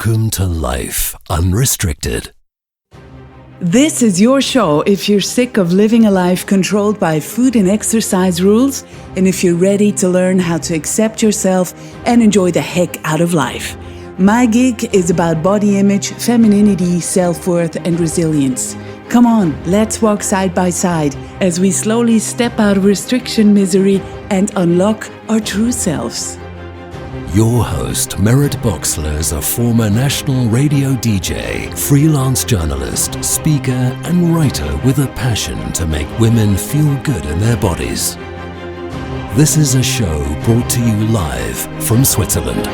Welcome to Life Unrestricted. This is your show if you're sick of living a life controlled by food and exercise rules, and if you're ready to learn how to accept yourself and enjoy the heck out of life. My gig is about body image, femininity, self-worth, and resilience. Come on, let's walk side by side as we slowly step out of restriction misery and unlock our true selves. Your host, Merritt Boxler, is a former national radio DJ, freelance journalist, speaker, and writer with a passion to make women feel good in their bodies. This is a show brought to you live from Switzerland.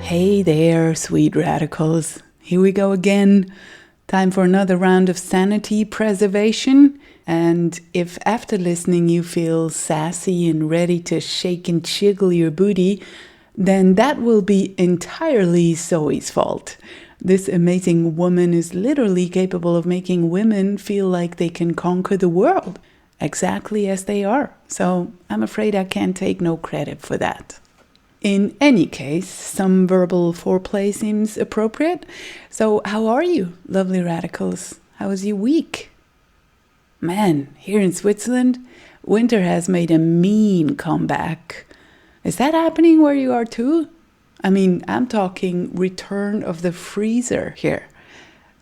Hey there, sweet radicals. Here we go again. Time for another round of sanity preservation. And if after listening you feel sassy and ready to shake and jiggle your booty, then that will be entirely Zoe's fault. This amazing woman is literally capable of making women feel like they can conquer the world, exactly as they are. So I'm afraid I can't take no credit for that. In any case, some verbal foreplay seems appropriate. So how are you, lovely radicals? How was your week? Man, here in Switzerland, winter has made a mean comeback. Is that happening where you are too? I mean, I'm talking return of the freezer here.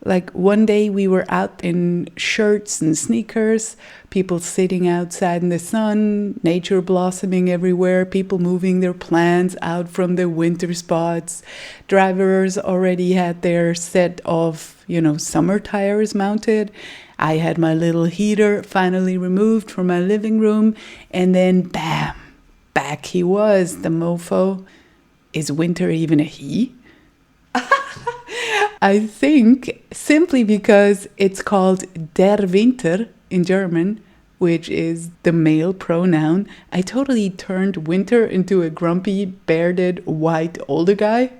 Like one day we were out in shirts and sneakers, people sitting outside in the sun, nature blossoming everywhere, people moving their plants out from their winter spots. Drivers already had their set of, summer tires mounted. I had my little heater finally removed from my living room, and then bam, back he was, the mofo. Is winter even a he? I think simply because it's called der Winter in German, which is the male pronoun, I totally turned winter into a grumpy, bearded, white older guy.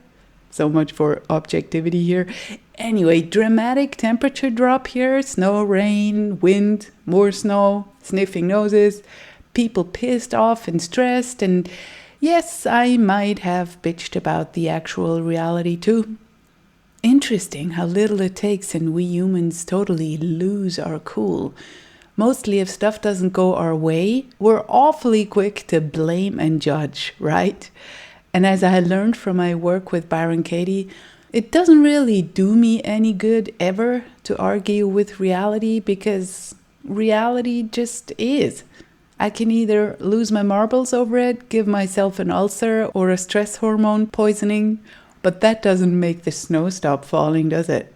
So much for objectivity here. Anyway, dramatic temperature drop here, snow, rain, wind, more snow, sniffing noses, people pissed off and stressed, and yes, I might have bitched about the actual reality too. Interesting how little it takes and we humans totally lose our cool. Mostly if stuff doesn't go our way, we're awfully quick to blame and judge, right? And as I learned from my work with Byron Katie, it doesn't really do me any good ever to argue with reality because reality just is. I can either lose my marbles over it, give myself an ulcer or a stress hormone poisoning, but that doesn't make the snow stop falling, does it?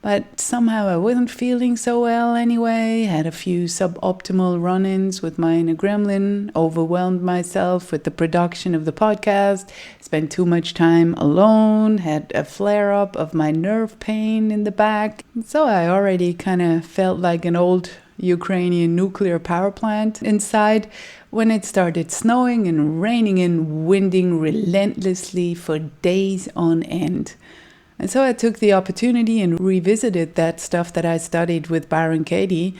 But somehow I wasn't feeling so well anyway, had a few suboptimal run-ins with my inner gremlin, overwhelmed myself with the production of the podcast, spent too much time alone, had a flare-up of my nerve pain in the back. So I already kind of felt like an old Ukrainian nuclear power plant inside when it started snowing and raining and winding relentlessly for days on end. And so I took the opportunity and revisited that stuff that I studied with Byron Katie,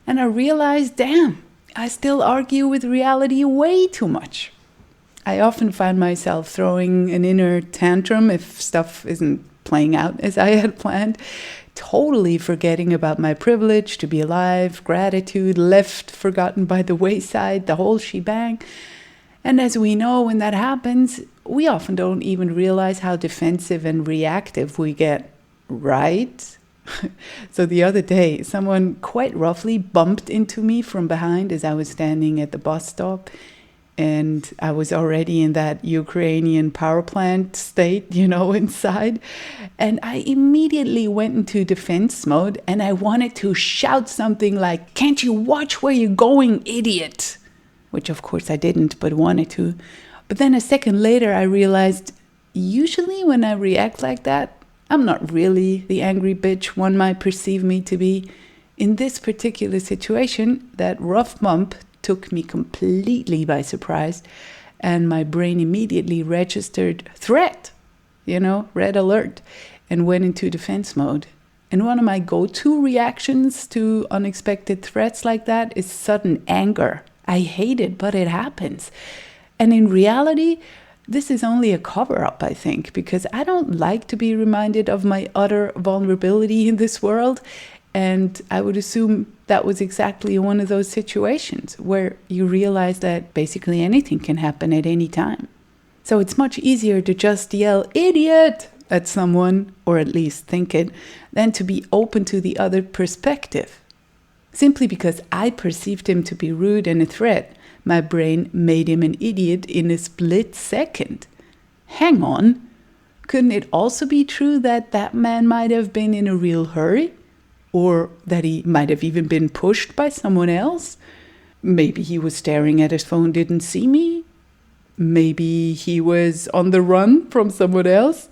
and I realized, damn, I still argue with reality way too much. I often find myself throwing an inner tantrum if stuff isn't playing out as I had planned, totally forgetting about my privilege to be alive, gratitude left forgotten by the wayside, the whole shebang. And as we know, when that happens, we often don't even realize how defensive and reactive we get, right? So the other day, someone quite roughly bumped into me from behind as I was standing at the bus stop. And I was already in that Ukrainian power plant state, inside. And I immediately went into defense mode and I wanted to shout something like, "Can't you watch where you're going, idiot?" Which of course I didn't, but wanted to. But then a second later, I realized usually when I react like that, I'm not really the angry bitch one might perceive me to be. In this particular situation, that rough bump took me completely by surprise, and my brain immediately registered threat, red alert, and went into defense mode. And one of my go-to reactions to unexpected threats like that is sudden anger. I hate it, but it happens. And in reality, This is only a cover-up, I think, because I don't like to be reminded of my utter vulnerability in this world. And I would assume that was exactly one of those situations where you realize that basically anything can happen at any time. So it's much easier to just yell, "Idiot!" at someone, or at least think it, than to be open to the other perspective. Simply because I perceived him to be rude and a threat, my brain made him an idiot in a split second. Hang on, couldn't it also be true that that man might have been in a real hurry? Or that he might have even been pushed by someone else? Maybe he was staring at his phone, didn't see me? Maybe he was on the run from someone else?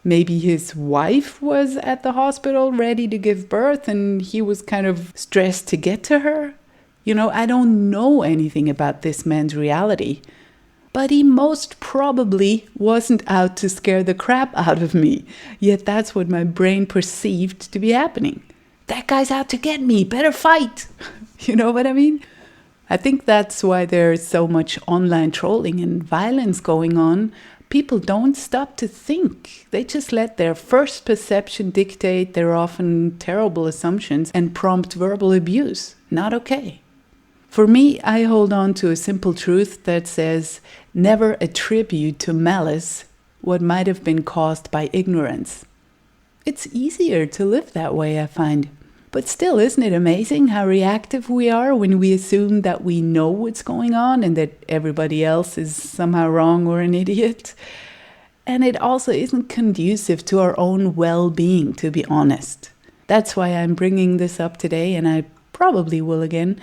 Maybe his wife was at the hospital ready to give birth and he was kind of stressed to get to her? I don't know anything about this man's reality. But he most probably wasn't out to scare the crap out of me. Yet that's what my brain perceived to be happening. That guy's out to get me, better fight. You know what I mean? I think that's why there's so much online trolling and violence going on. People don't stop to think. They just let their first perception dictate their often terrible assumptions and prompt verbal abuse. Not okay. For me, I hold on to a simple truth that says, never attribute to malice what might have been caused by ignorance. It's easier to live that way, I find. But still, isn't it amazing how reactive we are when we assume that we know what's going on and that everybody else is somehow wrong or an idiot? And it also isn't conducive to our own well-being, to be honest. That's why I'm bringing this up today, and I probably will again.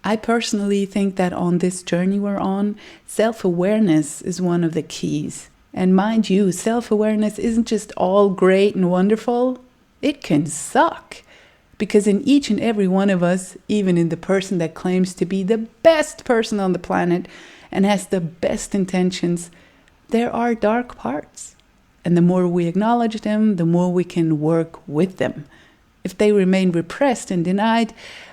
I personally think that on this journey we're on, self-awareness is one of the keys. And mind you, self-awareness isn't just all great and wonderful. It can suck. Because in each and every one of us, even in the person that claims to be the best person on the planet and has the best intentions, there are dark parts. And the more we acknowledge them, the more we can work with them. If they remain repressed and denied,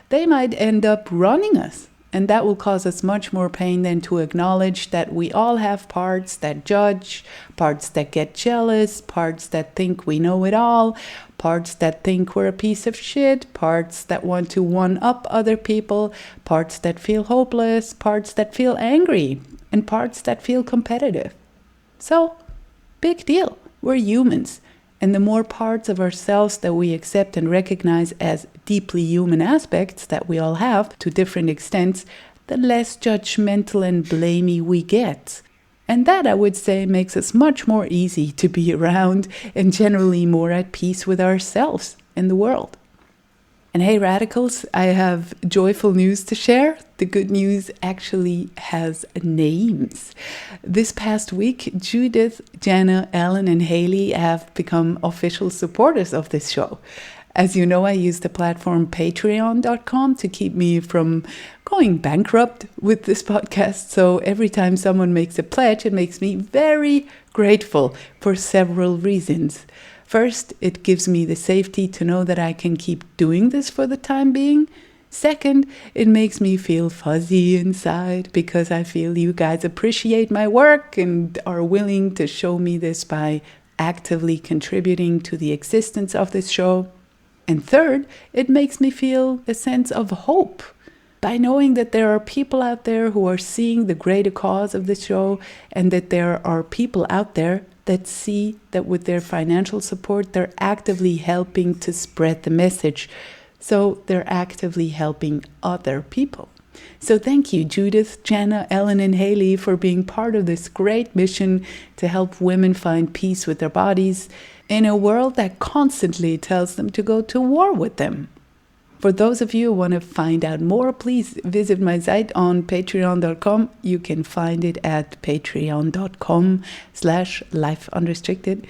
they might end up running us. And that will cause us much more pain than to acknowledge that we all have parts that judge, parts that get jealous, parts that think we know it all, parts that think we're a piece of shit, parts that want to one-up other people, parts that feel hopeless, parts that feel angry, and parts that feel competitive. So, big deal. We're humans. And the more parts of ourselves that we accept and recognize as deeply human aspects that we all have to different extents, the less judgmental and blamey we get. And that, I would say, makes us much more easy to be around and generally more at peace with ourselves and the world. And hey, radicals, I have joyful news to share. The good news actually has names. This past week, Judith, Jana, Ellen, and Haley have become official supporters of this show. As you know, I use the platform patreon.com to keep me from going bankrupt with this podcast. So every time someone makes a pledge, it makes me very grateful for several reasons. First, it gives me the safety to know that I can keep doing this for the time being. Second, it makes me feel fuzzy inside because I feel you guys appreciate my work and are willing to show me this by actively contributing to the existence of this show. And third, it makes me feel a sense of hope by knowing that there are people out there who are seeing the greater cause of the show and that there are people out there that see that with their financial support, they're actively helping to spread the message. So they're actively helping other people. So thank you, Judith, Jana, Ellen, and Haley, for being part of this great mission to help women find peace with their bodies in a world that constantly tells them to go to war with them. For those of you who want to find out more, please visit my site on patreon.com. You can find it at patreon.com/lifeunrestricted.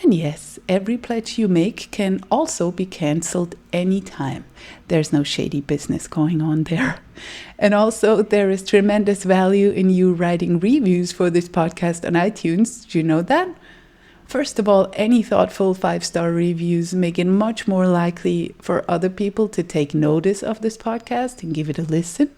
And yes, every pledge you make can also be cancelled anytime. There's no shady business going on there. And also, there is tremendous value in you writing reviews for this podcast on iTunes. Do you know that? First of all, any thoughtful 5-star reviews make it much more likely for other people to take notice of this podcast and give it a listen.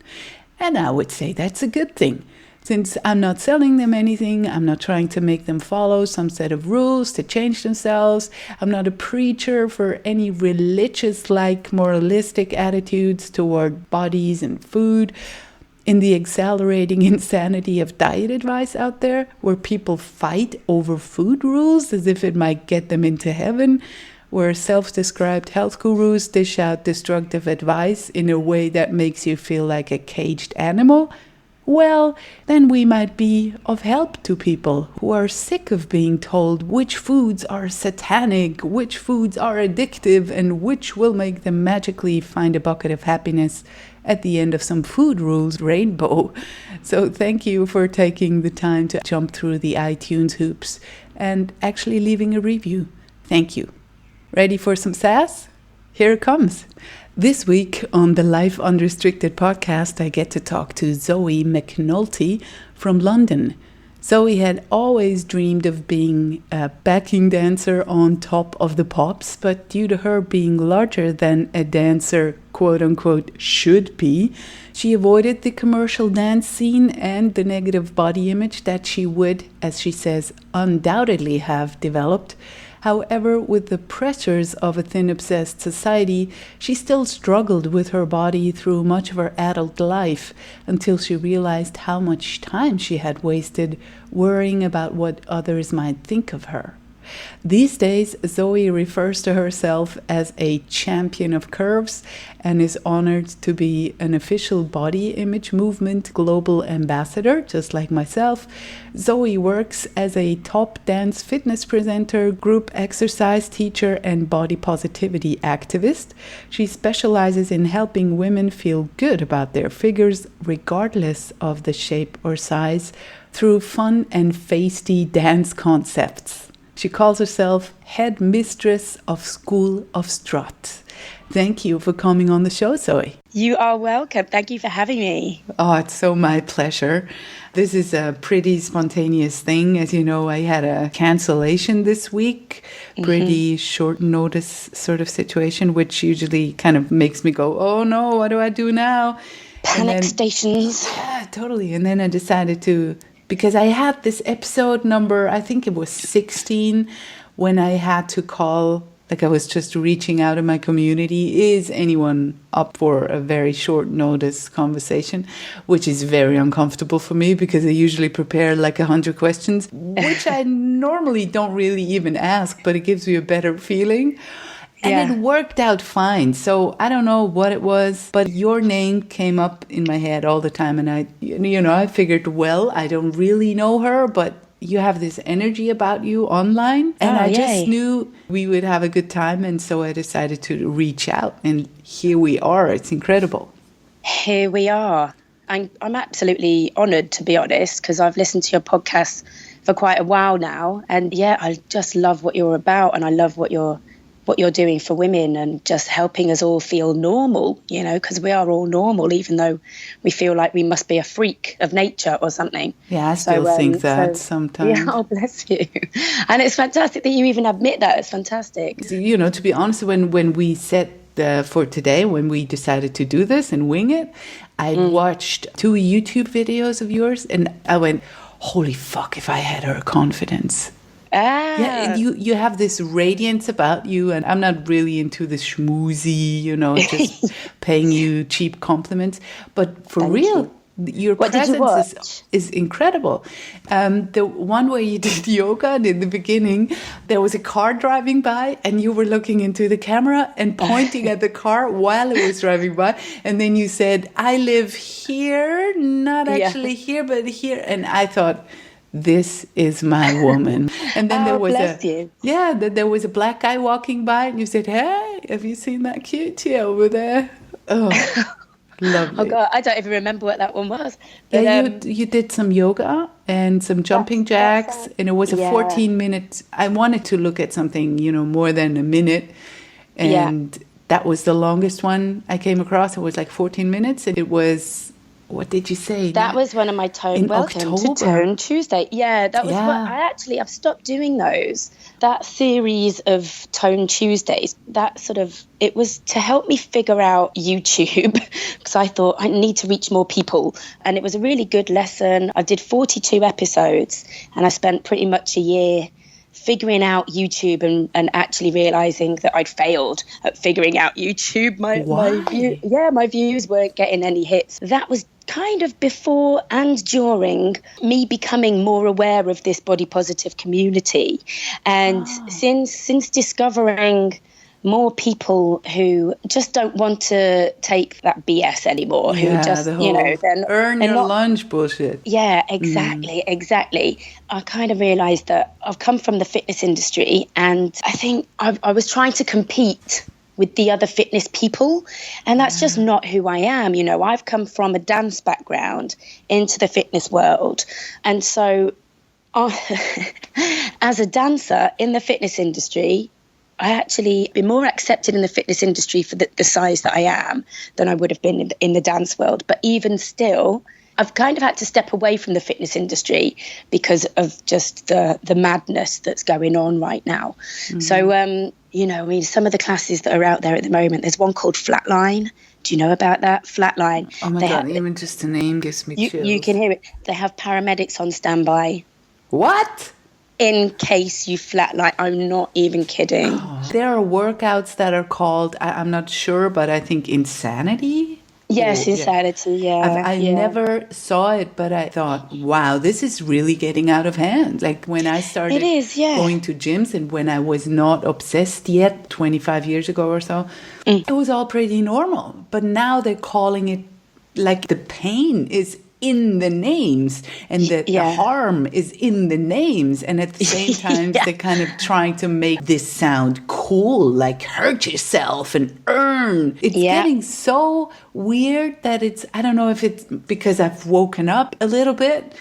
And I would say that's a good thing. Since I'm not selling them anything, I'm not trying to make them follow some set of rules to change themselves. I'm not a preacher for any religious-like moralistic attitudes toward bodies and food. In the accelerating insanity of diet advice out there, where people fight over food rules as if it might get them into heaven, where self-described health gurus dish out destructive advice in a way that makes you feel like a caged animal, well, then we might be of help to people who are sick of being told which foods are satanic, which foods are addictive, and which will make them magically find a bucket of happiness at the end of some food rules rainbow. So thank you for taking the time to jump through the iTunes hoops and actually leaving a review. Thank you. Ready for some sass? Here it comes. This week on the Life Unrestricted podcast, I get to talk to Zoe McNulty from London. Zoe had always dreamed of being a backing dancer on Top of the Pops, but due to her being larger than a dancer, quote-unquote, should be, she avoided the commercial dance scene and the negative body image that she would, as she says, undoubtedly have developed. However, with the pressures of a thin-obsessed society, she still struggled with her body through much of her adult life until she realized how much time she had wasted worrying about what others might think of her. These days, Zoe refers to herself as a champion of curves and is honored to be an official body image movement global ambassador, just like myself. Zoe works as a top dance fitness presenter, group exercise teacher, and body positivity activist. She specializes in helping women feel good about their figures, regardless of the shape or size, through fun and feisty dance concepts. She calls herself head mistress of School of Strut. Thank you for coming on the show, Zoe. You are welcome. Thank you for having me. Oh, it's so my pleasure. This is a pretty spontaneous thing. As you know, I had a cancellation this week, pretty short notice sort of situation, which usually kind of makes me go, oh no, what do I do now? Panic stations. Yeah, totally. And then I decided to, because I had this episode number, I think it was 16, when I had to call, like I was just reaching out in my community, is anyone up for a very short notice conversation, which is very uncomfortable for me because I usually prepare like 100 questions, which I normally don't really even ask, but it gives you a better feeling. And it worked out fine. So I don't know what it was, but your name came up in my head all the time. And I figured, well, I don't really know her, but you have this energy about you online. And I just knew we would have a good time. And so I decided to reach out. And here we are. It's incredible. Here we are. I'm absolutely honored, to be honest, because I've listened to your podcast for quite a while now. And I just love what you're about. And I love what you're doing for women and just helping us all feel normal, because we are all normal, even though we feel like we must be a freak of nature or something. Yeah, I still think that sometimes. Yeah, oh, bless you. And it's fantastic that you even admit that. It's fantastic. To be honest, when we set for today, when we decided to do this and wing it, I watched 2 YouTube videos of yours and I went, holy fuck, if I had her confidence. Yeah, you have this radiance about you, and I'm not really into the schmoozy, just paying you cheap compliments. But for real, your presence is incredible. The one where you did yoga, and in the beginning, there was a car driving by, and you were looking into the camera and pointing at the car while it was driving by. And then you said, I live here, not actually here, but here. And I thought, this is my woman. And then there was a black guy walking by and you said, hey, have you seen that cutie over there? Oh, lovely. Oh God, I don't even remember what that one was. But, you did some yoga and some jumping jacks, and it was a 14-minute. I wanted to look at something, more than a minute, and that was the longest one I came across. It was like 14 minutes, and it was what did you say? That was one of my Welcome October. to Tone Tuesday. Yeah, that was what I've stopped doing those. That series of Tone Tuesdays, it was to help me figure out YouTube because I thought I need to reach more people. And it was a really good lesson. I did 42 episodes and I spent pretty much a year figuring out YouTube and actually realizing that I'd failed at figuring out YouTube. My views weren't getting any hits. That was kind of before and during me becoming more aware of this body positive community. And since discovering more people who just don't want to take that BS anymore, who just, then earn your lunch bullshit. Yeah, exactly. I kind of realized that I've come from the fitness industry and I think I was trying to compete with the other fitness people, and that's just not who I am. I've come from a dance background into the fitness world, and so as a dancer in the fitness industry, I actually been more accepted in the fitness industry for the size that I am than I would have been in the dance world. But even still, I've kind of had to step away from the fitness industry because of just the madness that's going on right now. Mm-hmm. So, some of the classes that are out there at the moment, there's one called Flatline. Do you know about that? Flatline. Oh my God, even just the name gives me chills. You can hear it. They have paramedics on standby. What? In case you flatline. I'm not even kidding. Oh, there are workouts that are called, I'm not sure, but I think Insanity? Yes, Insanity, yeah. I never saw it, but I thought, wow, this is really getting out of hand. Like when I started going to gyms and when I was not obsessed yet, 25 years ago or so, it was all pretty normal. But now they're calling it like the pain is in the names and the harm is in the names, and at the same time they're kind of trying to make this sound cool, like hurt yourself and earn. It's getting so weird that I don't know if it's because I've woken up a little bit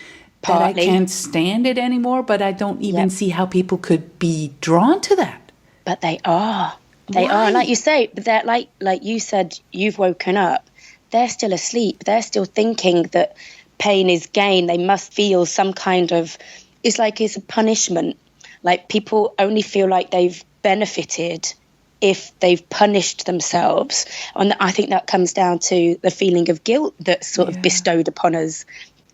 that I can't stand it anymore, but I don't even see how people could be drawn to that. But they are. They are. Like you say, they're like you said, you've woken up. They're still asleep. They're still thinking that pain is gain. They must feel some kind of, it's a punishment. Like people only feel like they've benefited if they've punished themselves. And I think that comes down to the feeling of guilt that's sort of bestowed upon us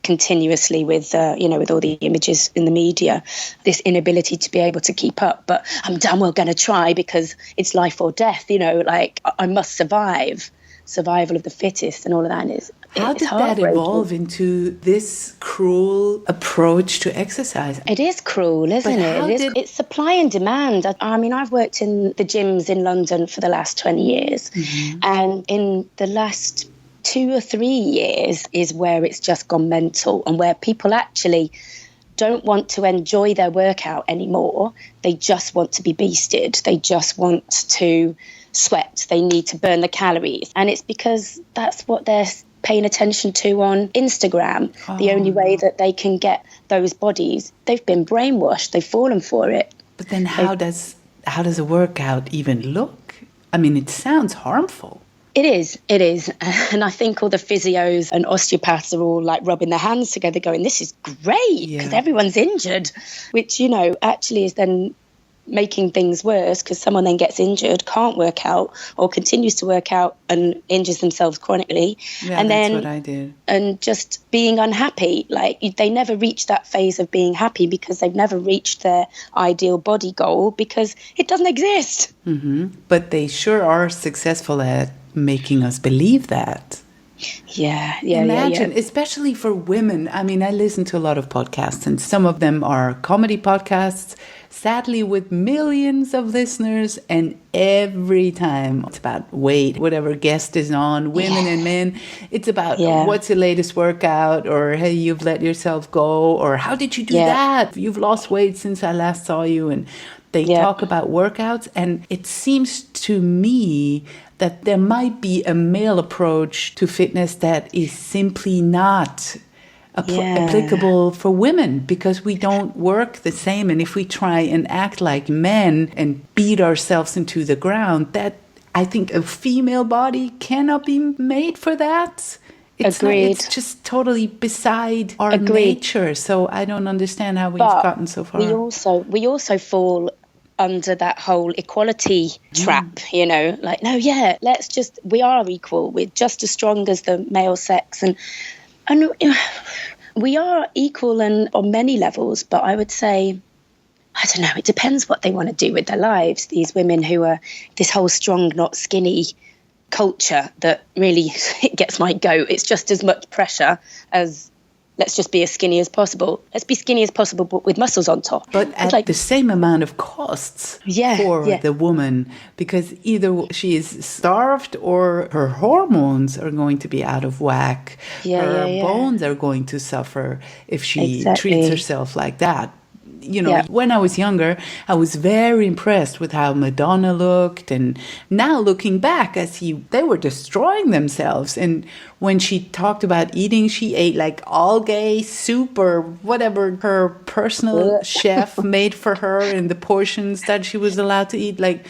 continuously with with all the images in the media, this inability to be able to keep up. But I'm damn well going to try because it's life or death, I must survive. Survival of the fittest and all of that How did that evolve into this cruel approach to exercise? It is cruel, isn't it? It's supply and demand. I mean, I've worked in the gyms in London for the last 20 years, and in the last 2 or 3 years is where it's just gone mental and where people actually don't want to enjoy their workout anymore. They just want to be beasted. They just want to sweat. They need to burn the calories. And it's because that's what they're paying attention to on Instagram. The only way that they can get those bodies, they've been brainwashed. They've fallen for it. But then how does a workout even look? I mean, it sounds harmful. It is. And I think all the physios and osteopaths are all like rubbing their hands together going, this is great because everyone's injured, which, actually is then making things worse because someone then gets injured, can't work out or continues to work out and injures themselves chronically. Yeah, and that's then what I did. And just being unhappy. Like they never reach that phase of being happy because they've never reached their ideal body goal because it doesn't exist. Mm-hmm. But they sure are successful at making us believe that. Imagine, especially for women. I mean, I listen to a lot of podcasts and some of them are comedy podcasts, sadly with millions of listeners, and every time it's about weight, whatever guest is on, women and men, it's about what's the latest workout, or hey, you've let yourself go, or how did you do that? You've lost weight since I last saw you. And they talk about workouts, and it seems to me that there might be a male approach to fitness that is simply not applicable for women because we don't work the same. And if we try and act like men and beat ourselves into the ground, that I think a female body cannot be made for that. It's not, Agreed. it's just totally beside our Agreed. nature. So I don't understand how we've But gotten so far. we also fall under that whole equality trap, you know, like, no, yeah, we are equal. We're just as strong as the male sex. And we are equal on many levels, but I would say, I don't know, it depends what they want to do with their lives. These women who are this whole strong, not skinny culture that really it gets my goat. It's just as much pressure as let's just be as skinny as possible. Let's be skinny as possible, but with muscles on top. But at the same amount of costs for the woman, because either she is starved or her hormones are going to be out of whack. Her bones are going to suffer if she treats herself like that. You know, when I was younger, I was very impressed with how Madonna looked. And now looking back, they were destroying themselves. And when she talked about eating, she ate like algae soup or whatever her personal chef made for her in the portions that she was allowed to eat. Like,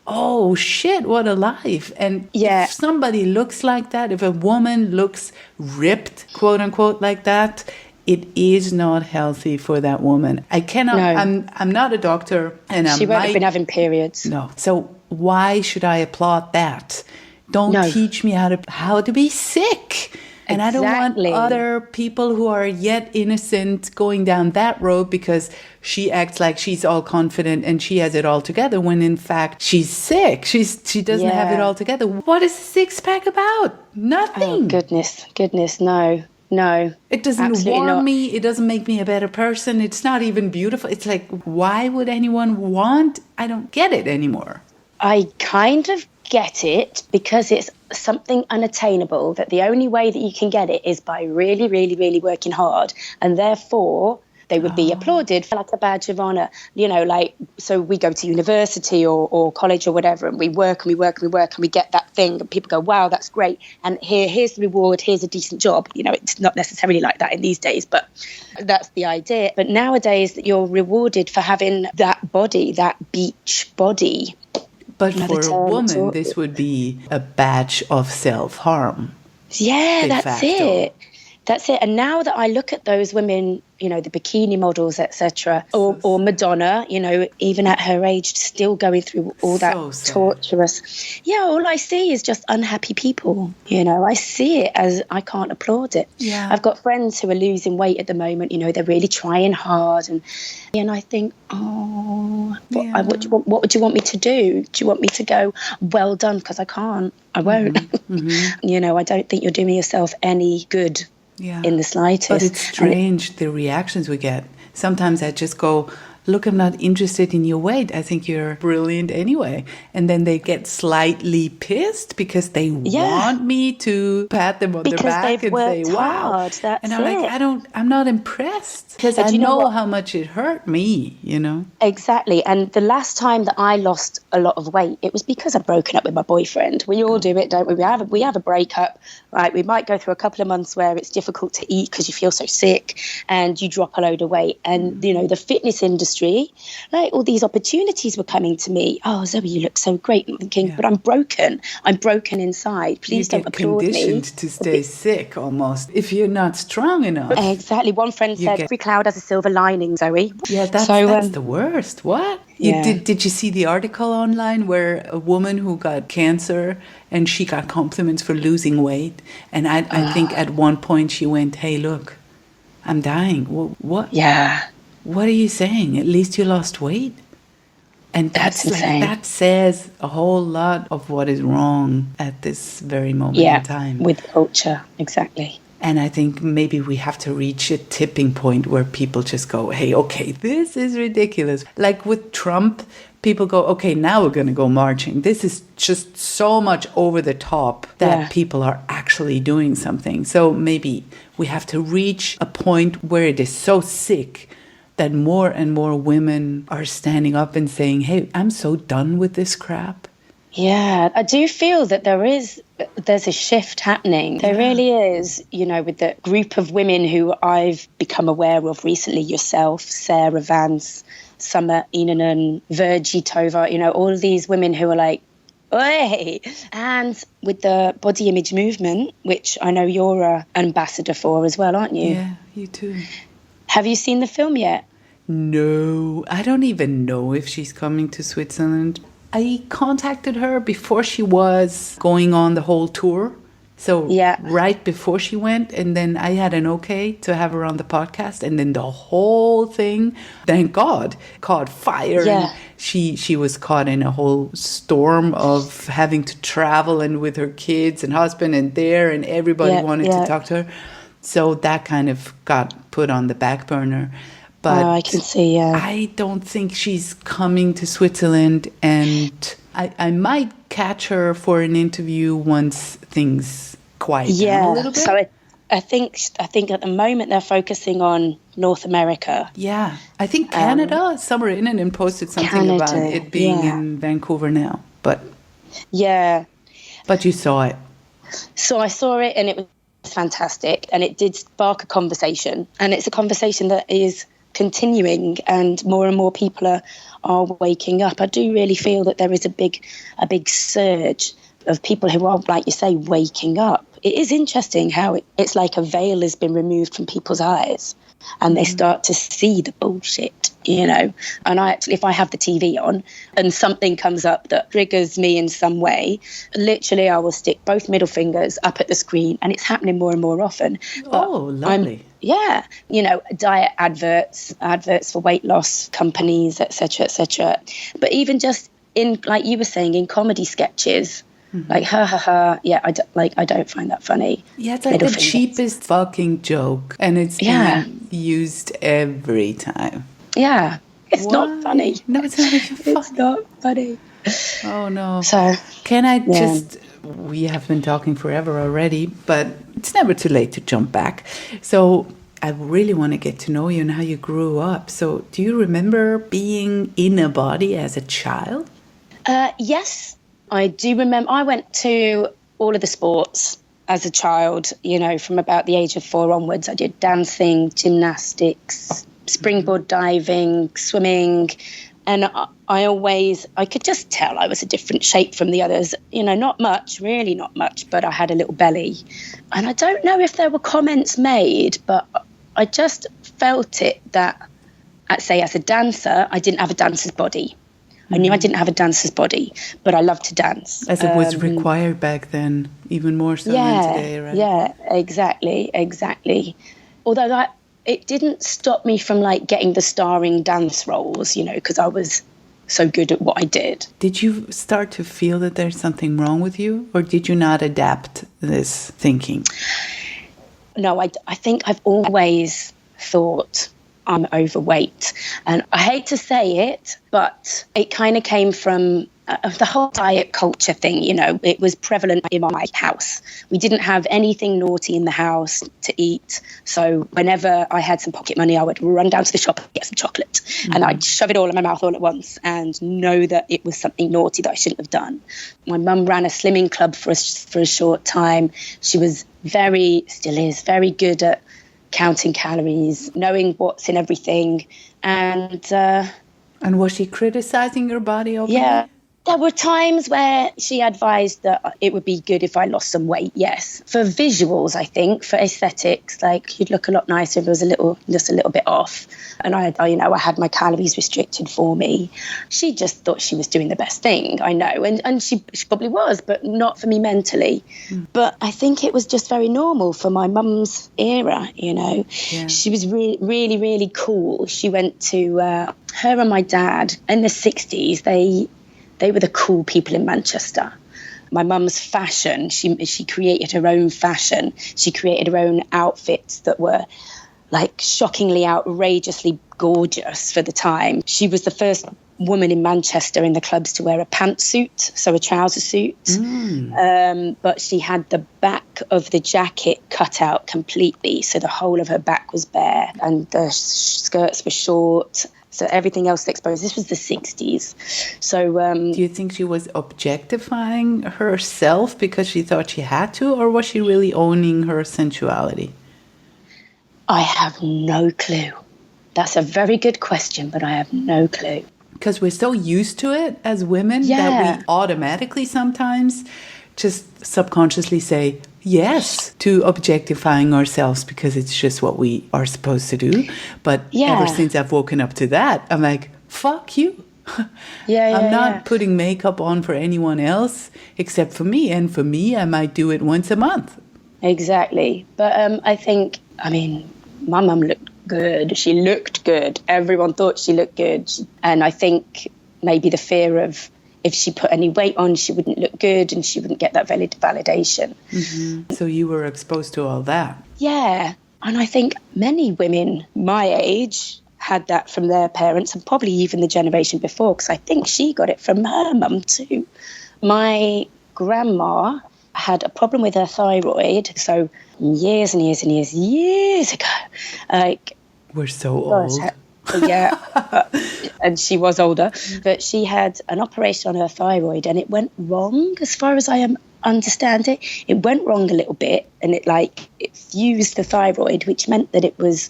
oh shit, what a life. And if somebody looks like that, if a woman looks ripped, quote unquote, like that, it is not healthy for that woman. I cannot. No. I'm not a doctor, and she won't have been having periods. No. So why should I applaud that? Don't teach me how to be sick. And I don't want other people who are yet innocent going down that road because she acts like she's all confident and she has it all together when in fact she's sick. She doesn't have it all together. What is a six-pack about? Nothing. Oh, goodness, no. No. It doesn't warm me. It doesn't make me a better person. It's not even beautiful. It's like, why would anyone want? I don't get it anymore. I kind of get it because it's something unattainable, that the only way that you can get it is by really, really, really working hard. And therefore, they would be applauded for like a badge of honor, you know, like, so we go to university or college or whatever, and we work and we work and we work and we get that thing and people go, wow, that's great. And here's the reward. Here's a decent job. You know, it's not necessarily like that in these days, but that's the idea. But nowadays that you're rewarded for having that body, that beach body. But for a woman, this would be a badge of self-harm. Yeah, that's it. That's it. And now that I look at those women, you know, the bikini models, etc., or Madonna, you know, even at her age, still going through all that torturous. Yeah, all I see is just unhappy people. You know, I see it as I can't applaud it. Yeah. I've got friends who are losing weight at the moment. You know, they're really trying hard, and I think, what would you want me to do? Do you want me to go, well done? Because I can't. I won't. Mm-hmm. You know, I don't think you're doing yourself any good. In the slightest. But it's strange, the reactions we get. Sometimes I just go, look, I'm not interested in your weight. I think you're brilliant anyway. And then they get slightly pissed because they want me to pat them on the back and say, wow. And I'm like, I'm not impressed because I know how much it hurt me, you know? Exactly. And the last time that I lost a lot of weight, it was because I'd broken up with my boyfriend. We all do it, don't we? We have a breakup, right? We might go through a couple of months where it's difficult to eat because you feel so sick and you drop a load of weight. And, you know, the fitness industry, like all these opportunities were coming to me. Oh, Zoe, you look so great. I'm thinking, but I'm broken. I'm broken inside. Please don't applaud me. You're conditioned to stay sick almost if you're not strong enough. Exactly. One friend said, every cloud has a silver lining, Zoe. Yeah, that's the worst. What? Did you see the article online where a woman who got cancer and she got compliments for losing weight? And I think at one point she went, hey, look, I'm dying. What? Yeah. What are you saying? At least you lost weight? And that's insane. That says a whole lot of what is wrong at this very moment in time. With culture, exactly. And I think maybe we have to reach a tipping point where people just go, hey, okay, this is ridiculous. Like with Trump, people go, okay, now we're going to go marching. This is just so much over the top that people are actually doing something. So maybe we have to reach a point where it is so sick that more and more women are standing up and saying, hey, I'm so done with this crap. Yeah, I do feel that there's a shift happening. There really is, you know, with the group of women who I've become aware of recently, yourself, Sarah Vance, Summer Inanen, Virgie Tova, you know, all of these women who are like, Oi. And with the body image movement, which I know you're an ambassador for as well, aren't you? Yeah, you too. Have you seen the film yet? No, I don't even know if she's coming to Switzerland. I contacted her before she was going on the whole tour. So Yeah. right before she went, and then I had an okay to have her on the podcast, and then the whole thing, thank God, caught fire. Yeah. And she was caught in a whole storm of having to travel, and with her kids and husband and there, and everybody wanted to talk to her. So that kind of got put on the back burner. But I can see, I don't think she's coming to Switzerland, and I might catch her for an interview once things quiet down a little bit. So I think at the moment they're focusing on North America. Yeah, I think Canada. Summer in and posted something about it being in Vancouver now, but but you saw it. So I saw it, and it was fantastic, and it did spark a conversation, and it's a conversation that is continuing, and more people are waking up. I do really feel that there is a big surge of people who are, like you say, waking up. It is interesting how it's like a veil has been removed from people's eyes, and they start to see the bullshit, you know. And if I have the TV on and something comes up that triggers me in some way, literally I will stick both middle fingers up at the screen, and it's happening more and more often. But lovely. You know, diet adverts for weight loss companies, etc., etc. But even just in, like you were saying, in comedy sketches, like I don't find that funny. Yeah, it's like the cheapest fucking joke, and it's being used every time. Yeah, it's not funny. No, it's not even funny. It's not funny. Oh no. So can I just? We have been talking forever already, but it's never too late to jump back. So I really want to get to know you and how you grew up. So do you remember being in a body as a child? Yes, I do remember. I went to all of the sports as a child, you know, from about the age of 4 onwards. I did dancing, gymnastics, springboard diving, swimming. And I could just tell I was a different shape from the others. You know, really not much, but I had a little belly. And I don't know if there were comments made, but I just felt it that, I'd say as a dancer, I didn't have a dancer's body. I knew I didn't have a dancer's body, but I loved to dance. As it was required back then, even more so than today, right? Yeah, exactly. Although it didn't stop me from like getting the starring dance roles, you know, because I was so good at what I did. Did you start to feel that there's something wrong with you, or did you not adapt this thinking? No, I think I've always thought I'm overweight. And I hate to say it, but it kind of came from the whole diet culture thing. You know, it was prevalent in my house. We didn't have anything naughty in the house to eat. So whenever I had some pocket money, I would run down to the shop and get some chocolate. And I'd shove it all in my mouth all at once and know that it was something naughty that I shouldn't have done. My mum ran a slimming club for a short time. She was still is very good at counting calories, knowing what's in everything. And was she criticizing your body openly? Yeah. There were times where she advised that it would be good if I lost some weight, yes. For visuals, I think, for aesthetics, like you'd look a lot nicer if it was just a little bit off. And I had my calories restricted for me. She just thought she was doing the best thing, I know. And she probably was, but not for me mentally. But I think it was just very normal for my mum's era, you know. Yeah. She was really, really cool. She went to, her and my dad in the 60s, they were the cool people in Manchester. My mum's fashion, she created her own fashion. She created her own outfits that were like shockingly, outrageously gorgeous for the time. She was the first woman in Manchester in the clubs to wear a pantsuit, so a trouser suit. But she had the back of the jacket cut out completely, so the whole of her back was bare and the skirts were short. So everything else exposed. This was the 60s. So do you think she was objectifying herself because she thought she had to, or was she really owning her sensuality? I have no clue. That's a very good question, but I have no clue. because we're so used to it as women that we automatically sometimes just subconsciously say yes to objectifying ourselves because it's just what we are supposed to do. But ever since I've woken up to that, I'm like, fuck you. I'm not putting makeup on for anyone else except for me. And for me, I might do it once a month. Exactly. But I think, my mum looked good. She looked good. Everyone thought she looked good. And I think maybe the fear of if she put any weight on, she wouldn't look good and she wouldn't get that validation. Mm-hmm. So you were exposed to all that. Yeah. And I think many women my age had that from their parents and probably even the generation before, because I think she got it from her mum too. My grandma had a problem with her thyroid. So years and years and years ago, like, we're so old. And she was older, but she had an operation on her thyroid and it went wrong as far as I understand it. It went wrong a little bit and it fused the thyroid, which meant that it was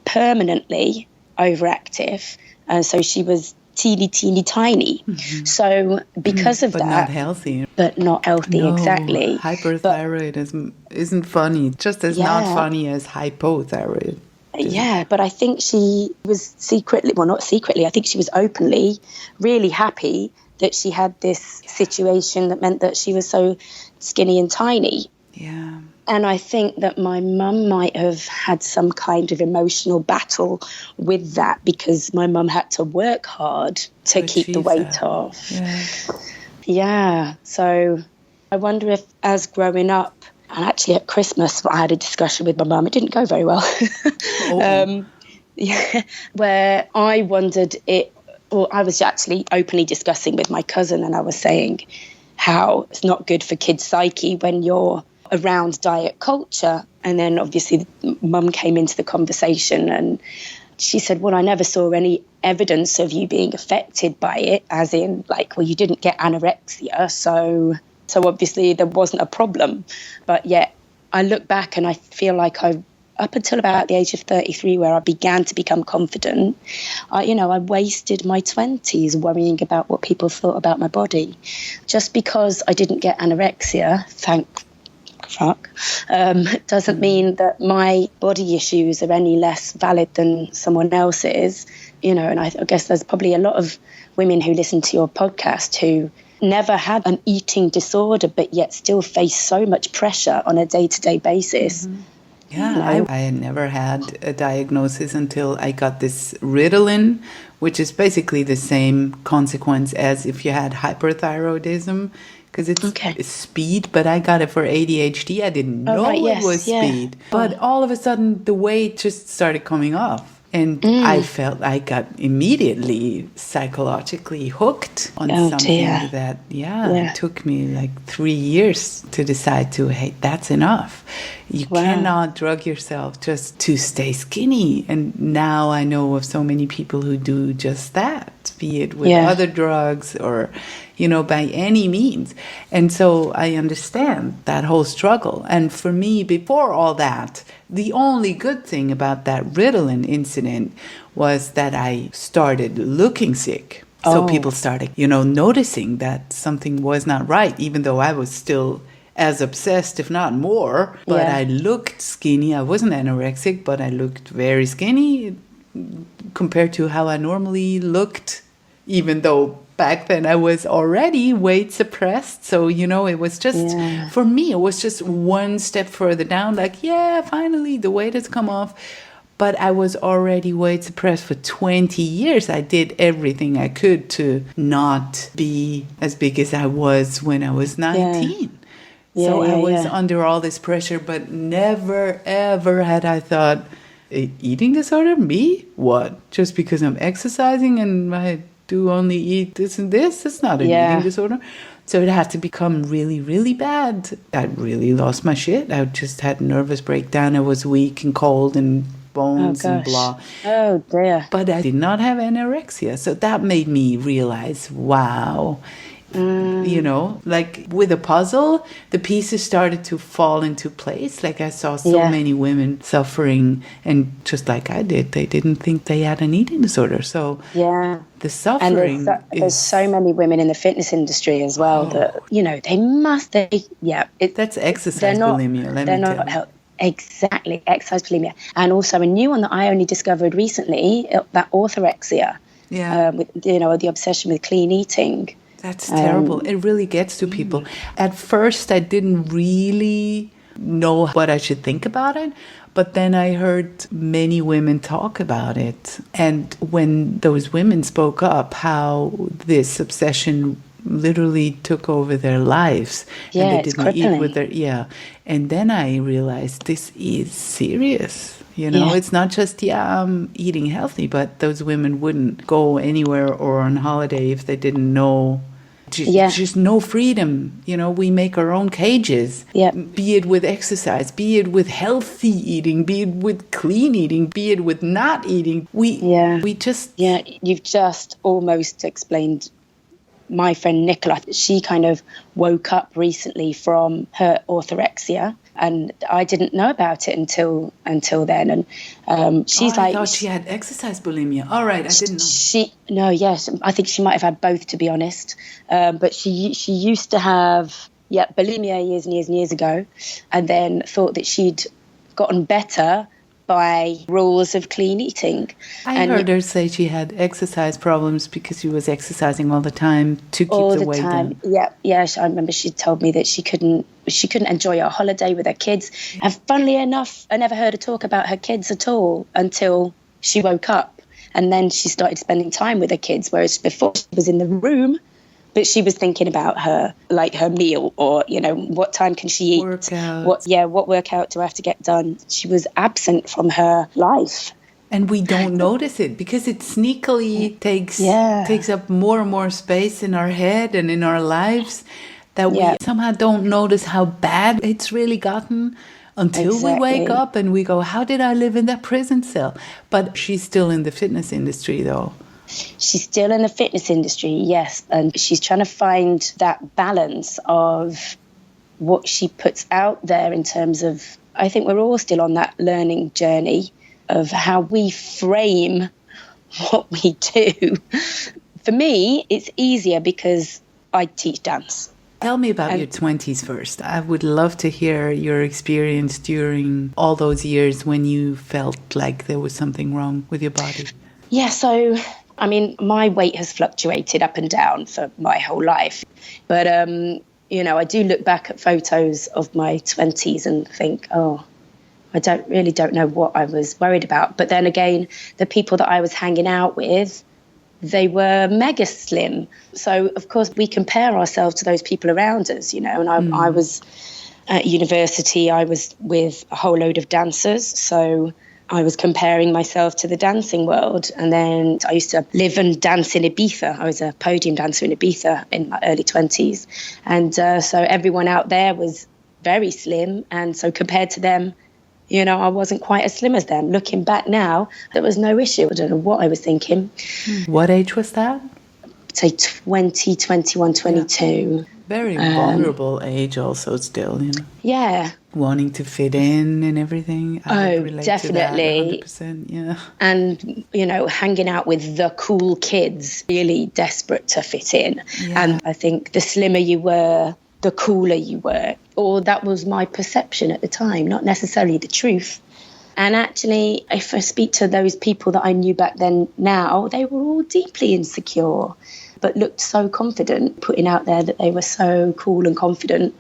permanently overactive. So she was teeny tiny. Mm-hmm. So because of that... But not healthy. But not healthy, no, exactly. Hyperthyroidism isn't funny, just as not funny as hypothyroid. Yeah, but I think she was not secretly, I think she was openly really happy that she had this situation that meant that she was so skinny and tiny. Yeah. And I think that my mum might have had some kind of emotional battle with that because my mum had to work hard to keep the weight off. Yeah. So I wonder if as growing up, and actually at Christmas I had a discussion with my mum. It didn't go very well. Where I wondered I was actually openly discussing with my cousin and I was saying how it's not good for kids' psyche when you're around diet culture. And then obviously mum came into the conversation and she said, well, I never saw any evidence of you being affected by it, as in you didn't get anorexia, so obviously there wasn't a problem. But yet I look back and I feel like up until about the age of 33, where I began to become confident, I wasted my 20s worrying about what people thought about my body. Just because I didn't get anorexia, thank fuck, doesn't mean that my body issues are any less valid than someone else's. And I guess there's probably a lot of women who listen to your podcast who never had an eating disorder but yet still face so much pressure on a day-to-day basis. Mm-hmm. Yeah, I had never had a diagnosis until I got this Ritalin, which is basically the same consequence as if you had hyperthyroidism, because it's speed, but I got it for ADHD. I didn't know it was speed. But all of a sudden, the weight just started coming off. And I felt I got immediately psychologically hooked on something that, it took me 3 years to decide hey, that's enough. You cannot drug yourself just to stay skinny. And now I know of so many people who do just that, be it with other drugs or, by any means. And so I understand that whole struggle. And for me, before all that, the only good thing about that Ritalin incident was that I started looking sick. So people started, noticing that something was not right, even though I was still as obsessed, if not more. But I looked skinny. I wasn't anorexic, but I looked very skinny compared to how I normally looked, even though back then I was already weight suppressed. So, it was just, for me, it was just one step further down. Finally, the weight has come off. But I was already weight suppressed for 20 years. I did everything I could to not be as big as I was when I was 19. So I was under all this pressure, but never, ever had I thought, eating disorder? Me? What? Just because I'm exercising and I do only eat this and this? It's not an eating disorder. So it had to become really, really bad. I really lost my shit. I just had nervous breakdown. I was weak and cold and bones and blah. Oh, dear. But I did not have anorexia. So that made me realize, wow, You know, like with a puzzle, the pieces started to fall into place. Like I saw so many women suffering, and just like I did, they didn't think they had an eating disorder. So the suffering and there's so many women in the fitness industry as well that, you know, that's exercise bulimia. Let me tell you. Exactly, exercise bulimia. And also a new one that I only discovered recently, that orthorexia. With, you know, the obsession with clean eating. That's terrible. It really gets to people. At first, I didn't really know what I should think about it. But then I heard many women talk about it. And when those women spoke up, how this obsession literally took over their lives. Yeah, and they it's didn't crippling. eat with their And then I realized this is serious. You know, it's not just, I'm eating healthy, but those women wouldn't go anywhere or on holiday if they didn't know. Just no freedom. You know, we make our own cages. Yeah. Be it with exercise, be it with healthy eating, be it with clean eating, be it with not eating. You've just almost explained my friend Nicola. She kind of woke up recently from her orthorexia, and I didn't know about it until then. And she's I thought she had exercise bulimia. All right, I didn't know. I think she might have had both, to be honest. But she used to have bulimia years and years and years ago, and then thought that she'd gotten better by rules of clean eating. I heard her say she had exercise problems because she was exercising all the time to keep the weight down. I remember she told me that she couldn't enjoy her holiday with her kids. And funnily enough, I never heard her talk about her kids at all until she woke up, and then she started spending time with her kids, whereas before she was in the room, but she was thinking about her meal, or, you know, what time can she eat? Workout. What workout do I have to get done? She was absent from her life. And we don't notice it because it sneakily takes up more and more space in our head and in our lives, that we somehow don't notice how bad it's really gotten until we wake up and we go, how did I live in that prison cell? But she's still in the fitness industry, though. She's still in the fitness industry, yes. And she's trying to find that balance of what she puts out there in terms of, I think we're all still on that learning journey of how we frame what we do. For me, it's easier because I teach dance. Tell me about your 20s first. I would love to hear your experience during all those years when you felt like there was something wrong with your body. Yeah, so I mean, my weight has fluctuated up and down for my whole life. But, you know, I do look back at photos of my 20s and think, I don't know what I was worried about. But then again, the people that I was hanging out with, they were mega slim. So, of course, we compare ourselves to those people around us, you know. And I was at university, I was with a whole load of dancers. So I was comparing myself to the dancing world. And then I used to live and dance in Ibiza. I was a podium dancer in Ibiza in my early 20s. And so everyone out there was very slim. And so compared to them, you know, I wasn't quite as slim as them. Looking back now, there was no issue. I don't know what I was thinking. What age was that? Say 20, 21, 22. Yeah. Very vulnerable age also still, you know. Yeah. Wanting to fit in and everything. I would relate definitely. To that 100%, yeah. And, you know, hanging out with the cool kids, really desperate to fit in. Yeah. And I think the slimmer you were, the cooler you were. Or that was my perception at the time, not necessarily the truth. And actually, if I speak to those people that I knew back then now, they were all deeply insecure, but looked so confident, putting out there that they were so cool and confident.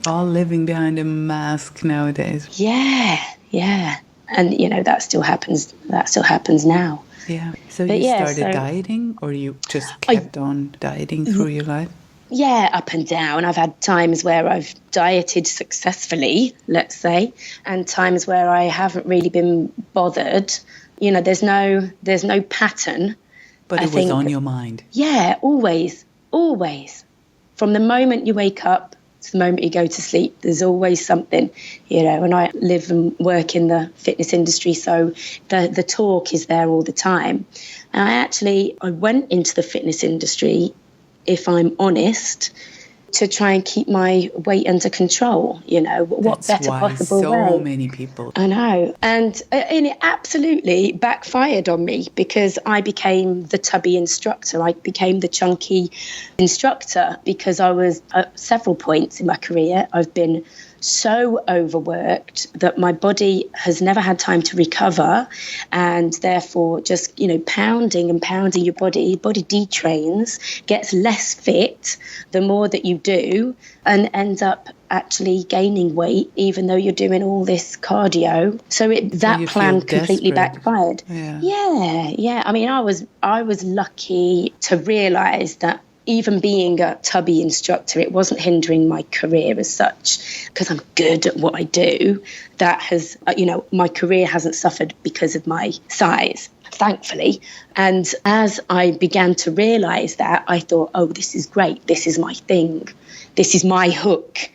All living behind a mask nowadays. Yeah. And, you know, that still happens now. Yeah. So you started dieting, or you just kept on dieting through your life? Yeah, up and down. I've had times where I've dieted successfully, let's say, and times where I haven't really been bothered. You know, there's no pattern. But it was on your mind. Yeah, always. From the moment you wake up to the moment you go to sleep, there's always something, you know. And I live and work in the fitness industry, so the talk is there all the time. And I went into the fitness industry if I'm honest, to try and keep my weight under control. What That's better why possible so way? many people. I know. And it absolutely backfired on me, because I became the tubby instructor. I became the chunky instructor because I was, at several points in my career, I've been so overworked that my body has never had time to recover, and therefore just pounding and pounding your body detrains, gets less fit the more that you do, and ends up actually gaining weight even though you're doing all this cardio. So that plan completely backfired. Yeah. I mean, I was lucky to realize that even being a tubby instructor, it wasn't hindering my career as such, because I'm good at what I do. That has, my career hasn't suffered because of my size, thankfully. And as I began to realise that, I thought, oh, this is great. This is my thing. This is my hook.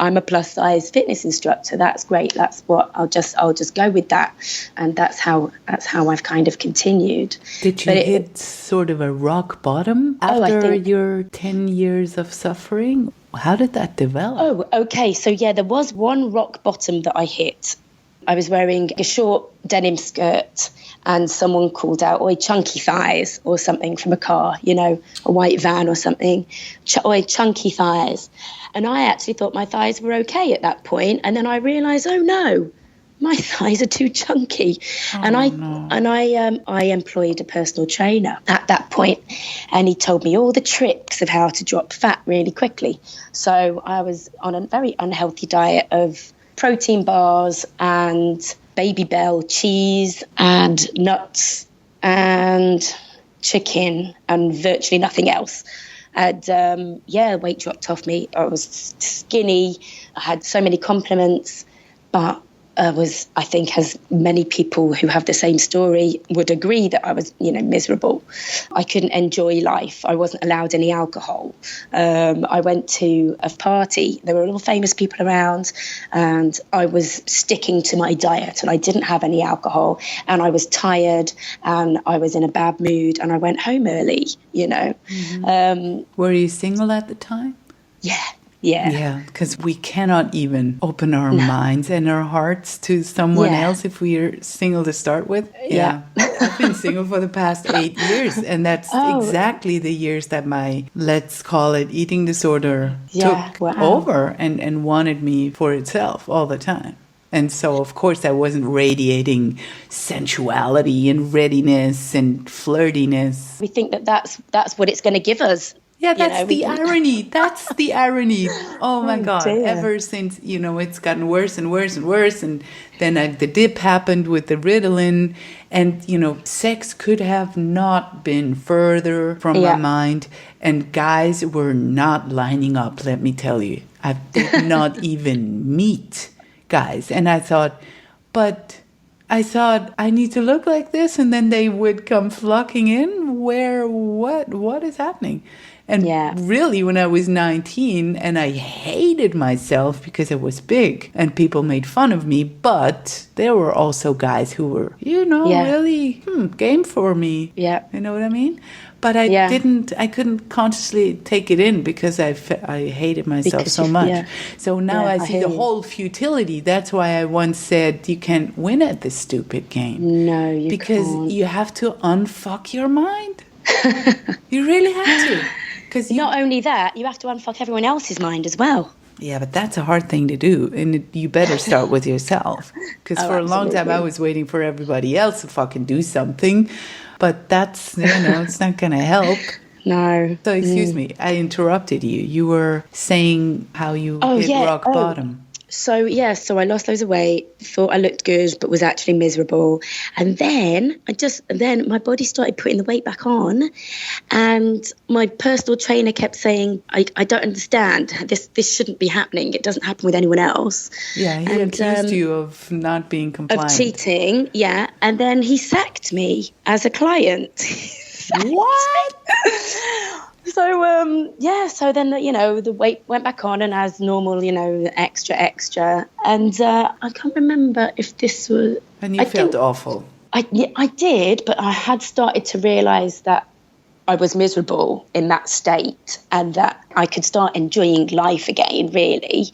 I'm a plus size fitness instructor. That's great. That's what I'll just go with that. And that's how I've kind of continued. Did you hit sort of a rock bottom after your 10 years of suffering? How did that develop? Oh, okay. So there was one rock bottom that I hit. I was wearing a short denim skirt, and someone called out, "Oi, chunky thighs," or something from a car, a white van or something. "Oi, chunky thighs." And I actually thought my thighs were okay at that point. And then I realised, oh no, my thighs are too chunky. I employed a personal trainer at that point, and he told me all the tricks of how to drop fat really quickly. So I was on a very unhealthy diet of protein bars and Baby Bell cheese and nuts and chicken and virtually nothing else. And weight dropped off me. I was skinny. I had so many compliments, but I think, as many people who have the same story would agree, that I was, miserable. I couldn't enjoy life. I wasn't allowed any alcohol. I went to a party. There were all famous people around, and I was sticking to my diet, and I didn't have any alcohol, and I was tired, and I was in a bad mood, and I went home early, Mm-hmm. Were you single at the time? Yeah, because we cannot even open our minds and our hearts to someone else if we are single to start with. Yeah. I've been single for the past 8 years, and that's exactly the years that my, let's call it, eating disorder took over and wanted me for itself all the time. And so, of course, I wasn't radiating sensuality and readiness and flirtiness. We think that that's what it's going to give us. Yeah, that's the irony. That's the irony. Oh, my God. Dear. Ever since, it's gotten worse and worse and worse. And then the dip happened with the Ritalin. And, sex could have not been further from my mind. And guys were not lining up, let me tell you. I did not even meet guys. And I thought I need to look like this. And then they would come flocking in. What is happening? And really, when I was 19, and I hated myself because I was big and people made fun of me, but there were also guys who were, really game for me. Yeah. You know what I mean? But I couldn't consciously take it in because I hated myself so much. Yeah. So now I see the whole futility. That's why I once said, you can't win at this stupid game. No, you can't. Because you have to unfuck your mind. You really have to. Not only that, you have to unfuck everyone else's mind as well. Yeah, but that's a hard thing to do. And you better start with yourself. Because for a long time, I was waiting for everybody else to fucking do something. But that's, it's not going to help. No. So, excuse me, I interrupted you. You were saying how you hit rock bottom. So I lost loads of weight, thought I looked good, but was actually miserable. And then my body started putting the weight back on, and my personal trainer kept saying, I don't understand. This shouldn't be happening. It doesn't happen with anyone else. Yeah, he accused you of not being compliant. Of cheating, yeah. And then he sacked me as a client. What? So then, the weight went back on, and as normal, extra. And I can't remember if this was... And you felt awful. I did, but I had started to realise that I was miserable in that state and that I could start enjoying life again, really.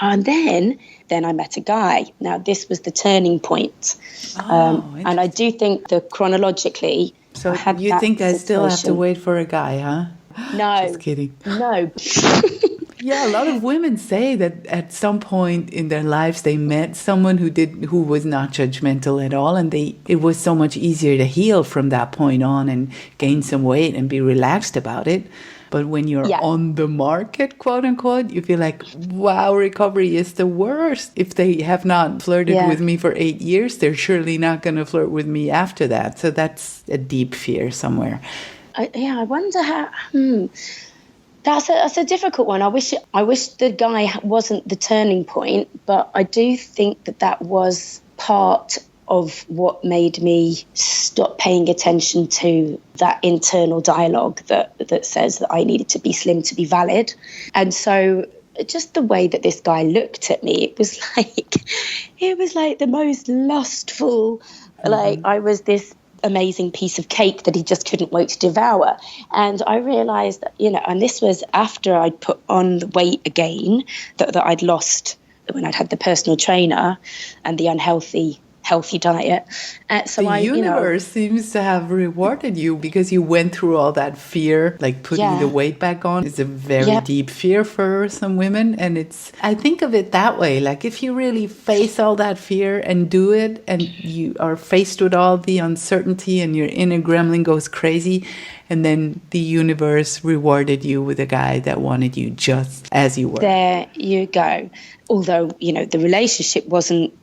And then I met a guy. Now, this was the turning point. And I do think that chronologically, So I had you that think I still have to situation. wait for a guy, huh? No. Just kidding. No. Yeah, a lot of women say that at some point in their lives they met someone who was not judgmental at all, and it was so much easier to heal from that point on and gain some weight and be relaxed about it. But when you're on the market, quote unquote, you feel like, wow, recovery is the worst. If they have not flirted with me for 8 years, they're surely not going to flirt with me after that. So that's a deep fear somewhere. I wonder how. That's a difficult one. I wish the guy wasn't the turning point, but I do think that was part of what made me stop paying attention to that internal dialogue that says that I needed to be slim to be valid. And so just the way that this guy looked at me, it was like the most lustful, like I was this amazing piece of cake that he just couldn't wait to devour. And I realized that, and this was after I'd put on the weight again that I'd lost when I'd had the personal trainer and the healthy diet. So the universe seems to have rewarded you because you went through all that fear, like putting the weight back on is a very deep fear for some women. And I think of it that way. Like if you really face all that fear and do it, and you are faced with all the uncertainty and your inner gremlin goes crazy, and then the universe rewarded you with a guy that wanted you just as you were. There you go. Although, the relationship wasn't,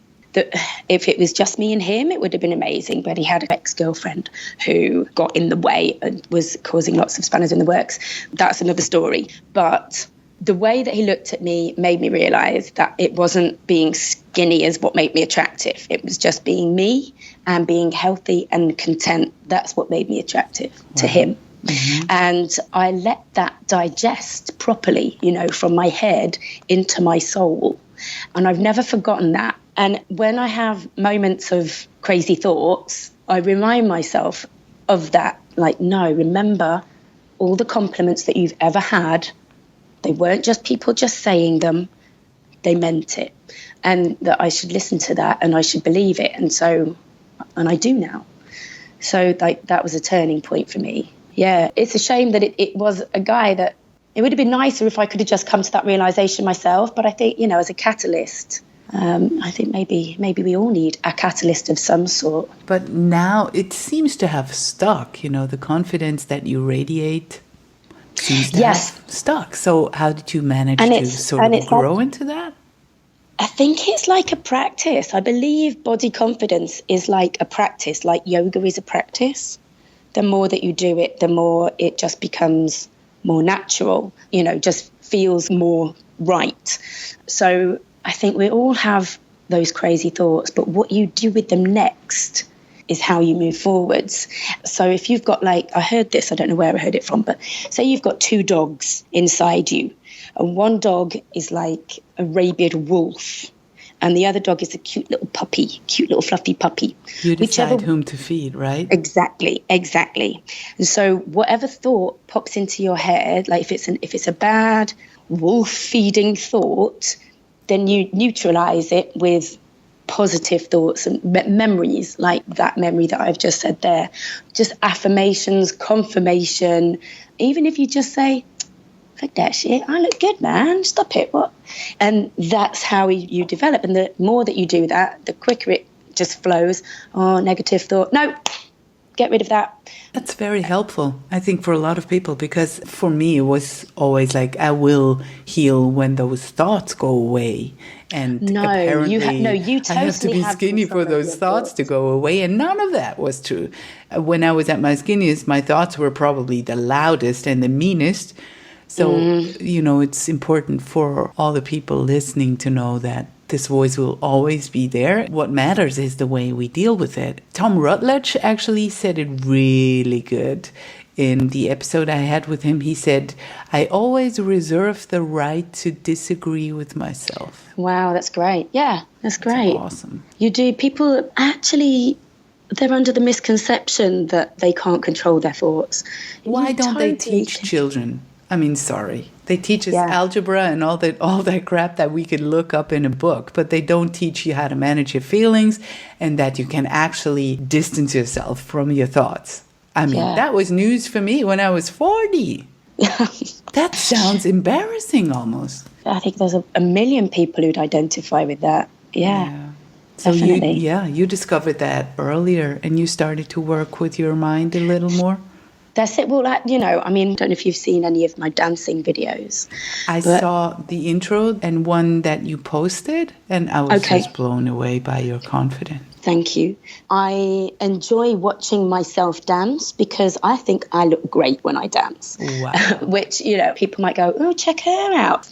if it was just me and him, it would have been amazing. But he had an ex-girlfriend who got in the way and was causing lots of spanners in the works. That's another story. But the way that he looked at me made me realise that it wasn't being skinny as what made me attractive. It was just being me and being healthy and content. That's what made me attractive to him. Mm-hmm. And I let that digest properly, from my head into my soul. And I've never forgotten that. And when I have moments of crazy thoughts, I remind myself of that. Like, no, remember all the compliments that you've ever had. They weren't just people just saying them. They meant it. And that I should listen to that and I should believe it. And I do now. So that was a turning point for me. Yeah, it's a shame that it was a guy that it would have been nicer if I could have just come to that realization myself. But I think, as a catalyst, I think maybe we all need a catalyst of some sort. But now it seems to have stuck, the confidence that you radiate seems to have stuck. So how did you manage to sort of grow into that? I think it's like a practice. I believe body confidence is like a practice, like yoga is a practice. The more that you do it, the more it just becomes more natural, just feels more right. So I think we all have those crazy thoughts, but what you do with them next is how you move forwards. So if you've got I heard this, I don't know where I heard it from, but say you've got 2 dogs inside you, and one dog is like a rabid wolf, and the other dog is a cute little fluffy puppy. You decide whom to feed, right? Exactly. And so whatever thought pops into your head, like if it's a bad wolf feeding thought, then you neutralize it with positive thoughts and memories, like that memory that I've just said there. Just affirmations, confirmation. Even if you just say, fuck that shit, I look good, man, stop it, what? And that's how you develop. And the more that you do that, the quicker it just flows. Oh, negative thought. No, get rid of that. That's very helpful, I think, for a lot of people, because for me, it was always like, I will heal when those thoughts go away. And apparently, you totally I have to be skinny for those thoughts to go away. And none of that was true. When I was at my skinniest, my thoughts were probably the loudest and the meanest. So, it's important for all the people listening to know that this voice will always be there. What matters is the way we deal with it. Tom Rutledge actually said it really good. In the episode I had with him, he said, I always reserve the right to disagree with myself. Wow, that's great. Yeah, that's great. Awesome. You do. People actually they're under the misconception that they can't control their thoughts. Why You don't they totally teach children? I mean, sorry. They teach us Yeah. algebra and all that crap that we could look up in a book, but they don't teach you how to manage your feelings and that you can actually distance yourself from your thoughts. I mean, Yeah. that was news for me when I was 40. That sounds embarrassing almost. I think there's a million people who'd identify with that. Yeah. So Definitely. you discovered that earlier and you started to work with your mind a little more. That's it. Well, I don't know if you've seen any of my dancing videos. I But- saw the intro and one that you posted, and I was Okay. just blown away by your confidence. Thank you. I enjoy watching myself dance because I think I look great when I dance. Wow. Which, people might go, oh, check her out.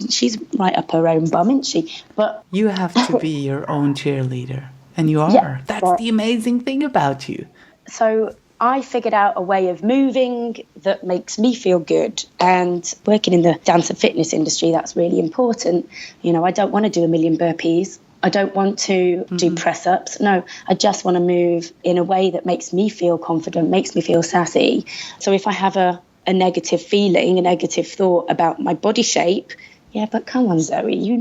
She's right up her own bum, isn't she? But You have to be your own cheerleader, and you are. Yeah, That's right. the amazing thing about you. so I figured out a way of moving that makes me feel good. And working in the dance and fitness industry, that's really important. I don't want to do a million burpees. I don't want to do press-ups. No, I just want to move in a way that makes me feel confident, makes me feel sassy. So if I have a negative feeling, a negative thought about my body shape, yeah, but come on, Zoe, you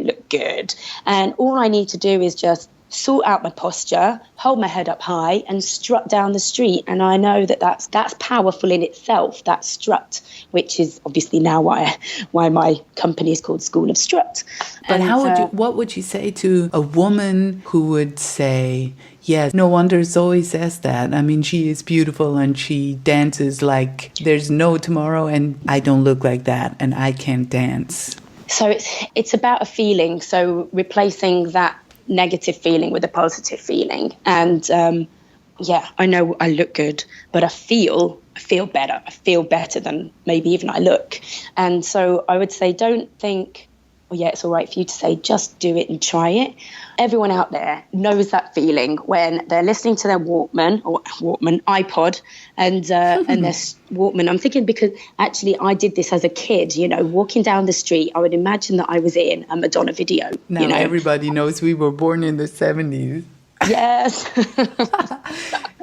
look good. And all I need to do is just sort out my posture, hold my head up high and strut down the street. And I know that that's powerful in itself, that strut, which is obviously now why my company is called School of Strut. But And, what would you say to a woman who would say, yes, no wonder Zoe says that. I mean, she is beautiful and she dances like there's no tomorrow and I don't look like that and I can't dance. So it's about a feeling. So replacing that negative feeling with a positive feeling. And I know I look good, but I feel better. I feel better than maybe even I look. And so I would say, don't think, it's all right for you to say, just do it and try it. Everyone out there knows that feeling when they're listening to their iPod, and their Walkman. I'm thinking because actually I did this as a kid, walking down the street, I would imagine that I was in a Madonna video. Now everybody knows we were born in the 70s. Yes,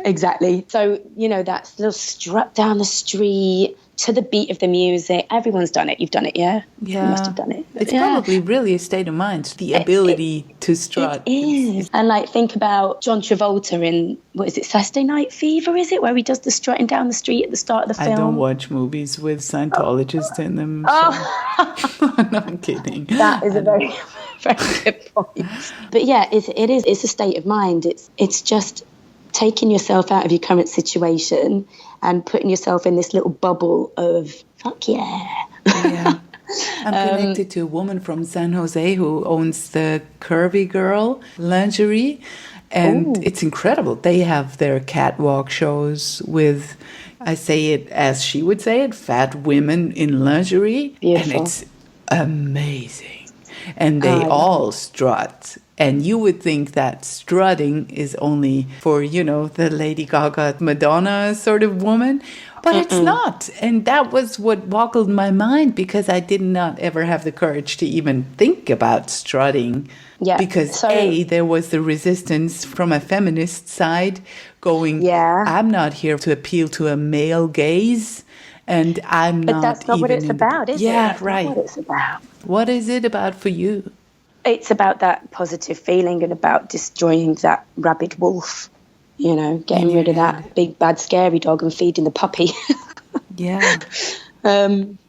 exactly. So, that little strut down the street to the beat of the music. Everyone's done it. You've done it, yeah? Yeah. You must have done it. It's probably really a state of mind, the ability to strut. It is. And think about John Travolta in, Saturday Night Fever, is it? Where he does the strutting down the street at the start of the film. I don't watch movies with Scientologists in them. So. No, I'm kidding. That is a very, very good point. But yeah, it's a state of mind. It's just taking yourself out of your current situation and putting yourself in this little bubble of fuck yeah. Yeah. I'm connected to a woman from San Jose who owns the Curvy Girl lingerie, and it's incredible. They have their catwalk shows with, I say it as she would say it, fat women in lingerie. Beautiful. And it's amazing. And they all strut. And you would think that strutting is only for, the Lady Gaga, Madonna sort of woman. But it's not. And that was what boggled my mind because I did not ever have the courage to even think about strutting. Yeah. Because there was the resistance from a feminist side going, I'm not here to appeal to a male gaze. And I'm not. But that's not what it's about, is it? Yeah, right. Not what it's about. What is it about for you? It's about that positive feeling and about destroying that rabid wolf, getting rid of that big, bad, scary dog and feeding the puppy. Yeah. And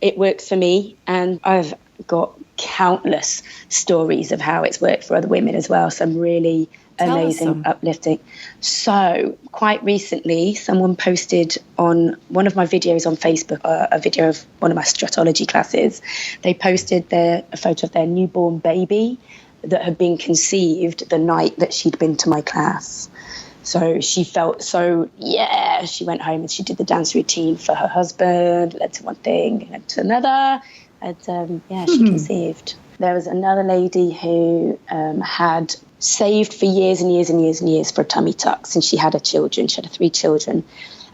it works for me. And I've got countless stories of how it's worked for other women as well. Some really amazing, uplifting. So quite recently, someone posted on one of my videos on Facebook, a video of one of my strutology classes. They posted a photo of their newborn baby that had been conceived the night that she'd been to my class. So she felt she went home and she did the dance routine for her husband, led to one thing, led to another, and she conceived. There was another lady who had saved for years and years and years and years for tummy tucks, and she had her children. She had 3 children,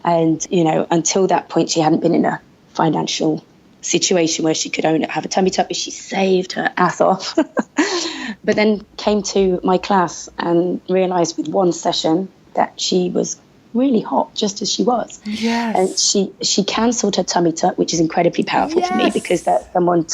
and until that point, she hadn't been in a financial situation where she could have a tummy tuck, but she saved her ass off. But then came to my class and realised with one session that she was really hot just as she was. Yes. And she cancelled her tummy tuck, which is incredibly powerful for me, Yes. because that's someone,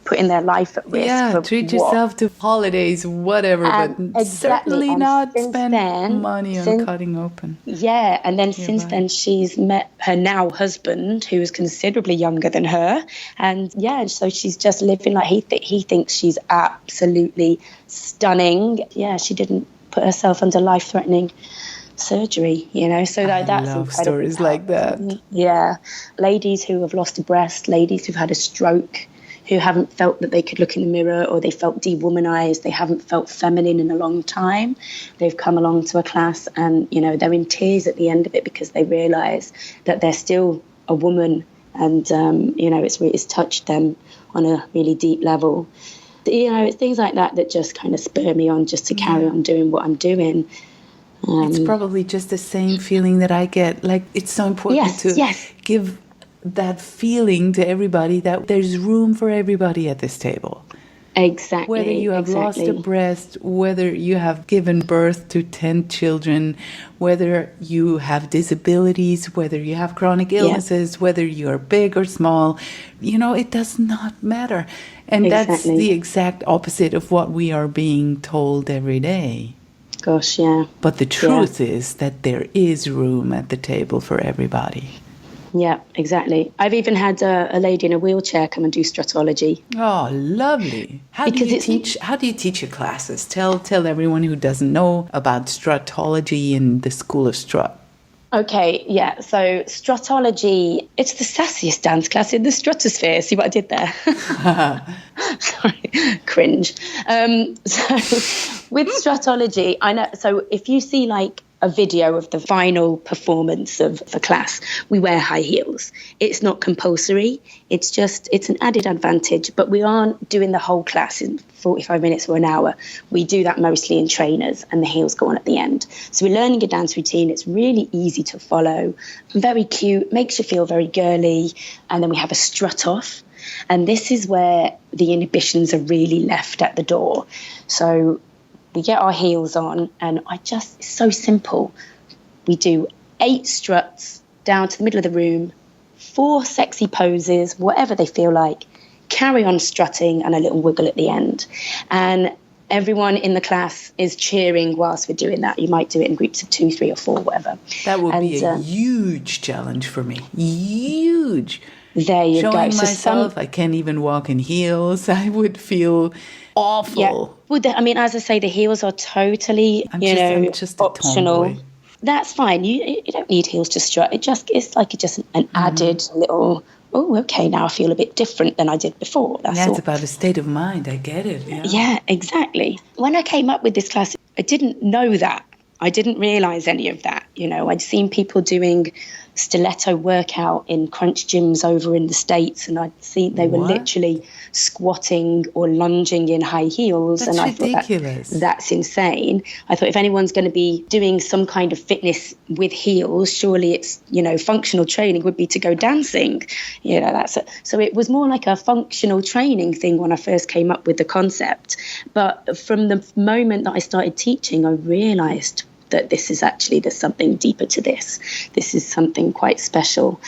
putting their life at risk. Yeah, for treat what? yourself to holidays, whatever, And but exactly. certainly And not since spend then- money on since- cutting open. Yeah, and then since right. then she's met her now husband, who is considerably younger than her, and so she's just living like he thinks she's absolutely stunning. Yeah, she didn't put herself under life-threatening surgery, so that's I love incredibly stories like that. powerful. Yeah, ladies who have lost a breast, ladies who've had a stroke, who haven't felt that they could look in the mirror, or they felt dewomanized, they haven't felt feminine in a long time. They've come along to a class and, they're in tears at the end of it because they realise that they're still a woman, and, it's touched them on a really deep level. It's things like that just kind of spur me on just to carry on doing what I'm doing. It's probably just the same feeling that I get. Like, it's so important to give that feeling to everybody that there's room for everybody at this table. Exactly. Whether you have lost a breast, whether you have given birth to 10 children, whether you have disabilities, whether you have chronic illnesses, whether you're big or small, it does not matter. And that's the exact opposite of what we are being told every day. Gosh, yeah. But the truth is that there is room at the table for everybody. Yeah, exactly. I've even had a lady in a wheelchair come and do stratology. Oh, lovely. How do you teach your classes? Tell everyone who doesn't know about stratology in the School of Strut. Okay, yeah. So stratology, it's the sassiest dance class in the stratosphere. See what I did there? Sorry, cringe. So with stratology, I know. So if you see like a video of the final performance of a class, we wear high heels. It's not compulsory. It's an added advantage, but we aren't doing the whole class in 45 minutes or an hour. We do that mostly in trainers, and the heels go on at the end. So we're learning a dance routine. It's really easy to follow, very cute, makes you feel very girly. And then we have a strut off. And this is where the inhibitions are really left at the door. So we get our heels on, and it's so simple. We do 8 struts down to the middle of the room, 4 sexy poses, whatever they feel like, carry on strutting, and a little wiggle at the end. And everyone in the class is cheering whilst we're doing that. You might do it in groups of 2, 3 or 4, whatever. That would be a huge challenge for me. Huge. There you go. Showing myself, I can't even walk in heels. I would feel awful. Yeah. Well, as I say, the heels are totally, I'm just optional. A tomboy. That's fine. You don't need heels to strut. It's like just an added little, oh, okay, now I feel a bit different than I did before. That's about a state of mind. I get it. Yeah, exactly. When I came up with this class, I didn't know that. I didn't realise any of that. I'd seen people doing stiletto workout in crunch gyms over in the States, and I'd seen they were literally squatting or lunging in high heels. That's and I ridiculous. thought that's insane. I thought if anyone's going to be doing some kind of fitness with heels, surely it's, functional training would be to go dancing. So it was more like a functional training thing when I first came up with the concept. But from the moment that I started teaching, I realised that there's something deeper to this. This is something quite special.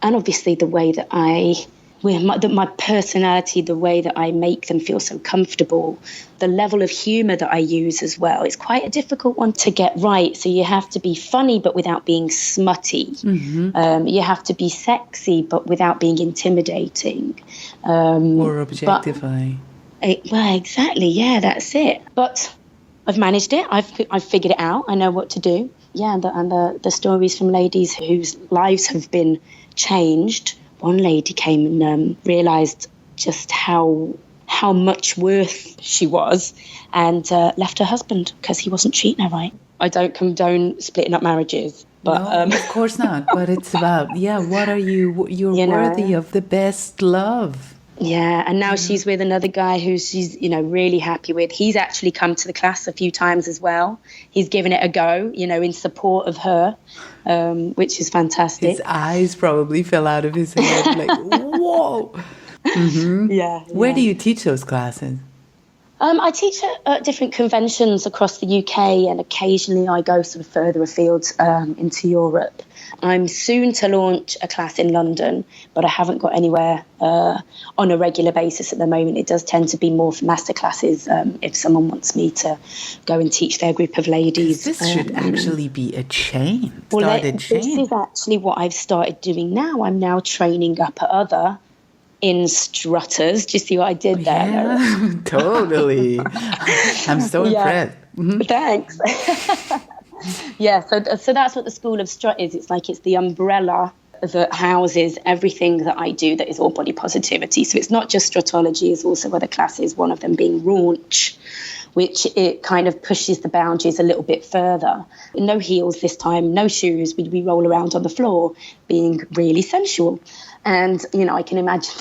And obviously the way that my personality, the way that I make them feel so comfortable, the level of humour that I use as well, it's quite a difficult one to get right. So you have to be funny but without being smutty. Mm-hmm. You have to be sexy but without being intimidating. Or objectifying. Well, exactly, yeah, that's it. But I've managed it. I've figured it out. I know what to do. Yeah, and the stories from ladies whose lives have been changed. One lady came and realised just how much worth she was, and left her husband because he wasn't treating her right. I don't condone splitting up marriages, but no, of course not. But it's about what are you? You're worthy of the best love. Yeah, and now she's with another guy who she's, really happy with. He's actually come to the class a few times as well. He's given it a go, in support of her, which is fantastic. His eyes probably fell out of his head, like, whoa. Mm-hmm. Yeah. Where do you teach those classes? I teach at different conventions across the UK, and occasionally I go sort of further afield into Europe. I'm soon to launch a class in London, but I haven't got anywhere on a regular basis at the moment. It does tend to be more for master classes if someone wants me to go and teach their group of ladies. This should actually be a chain. This is actually what I've started doing now. I'm now training up other instructors. Do you see what I did there? Yeah, totally. I'm so impressed. Mm-hmm. Thanks. Yeah, so that's what the School of Strut is. It's the umbrella that houses everything that I do that is all body positivity. So it's not just strutology, it's also other classes, one of them being raunch, which it kind of pushes the boundaries a little bit further. No heels this time, no shoes. We roll around on the floor being really sensual. And, I can imagine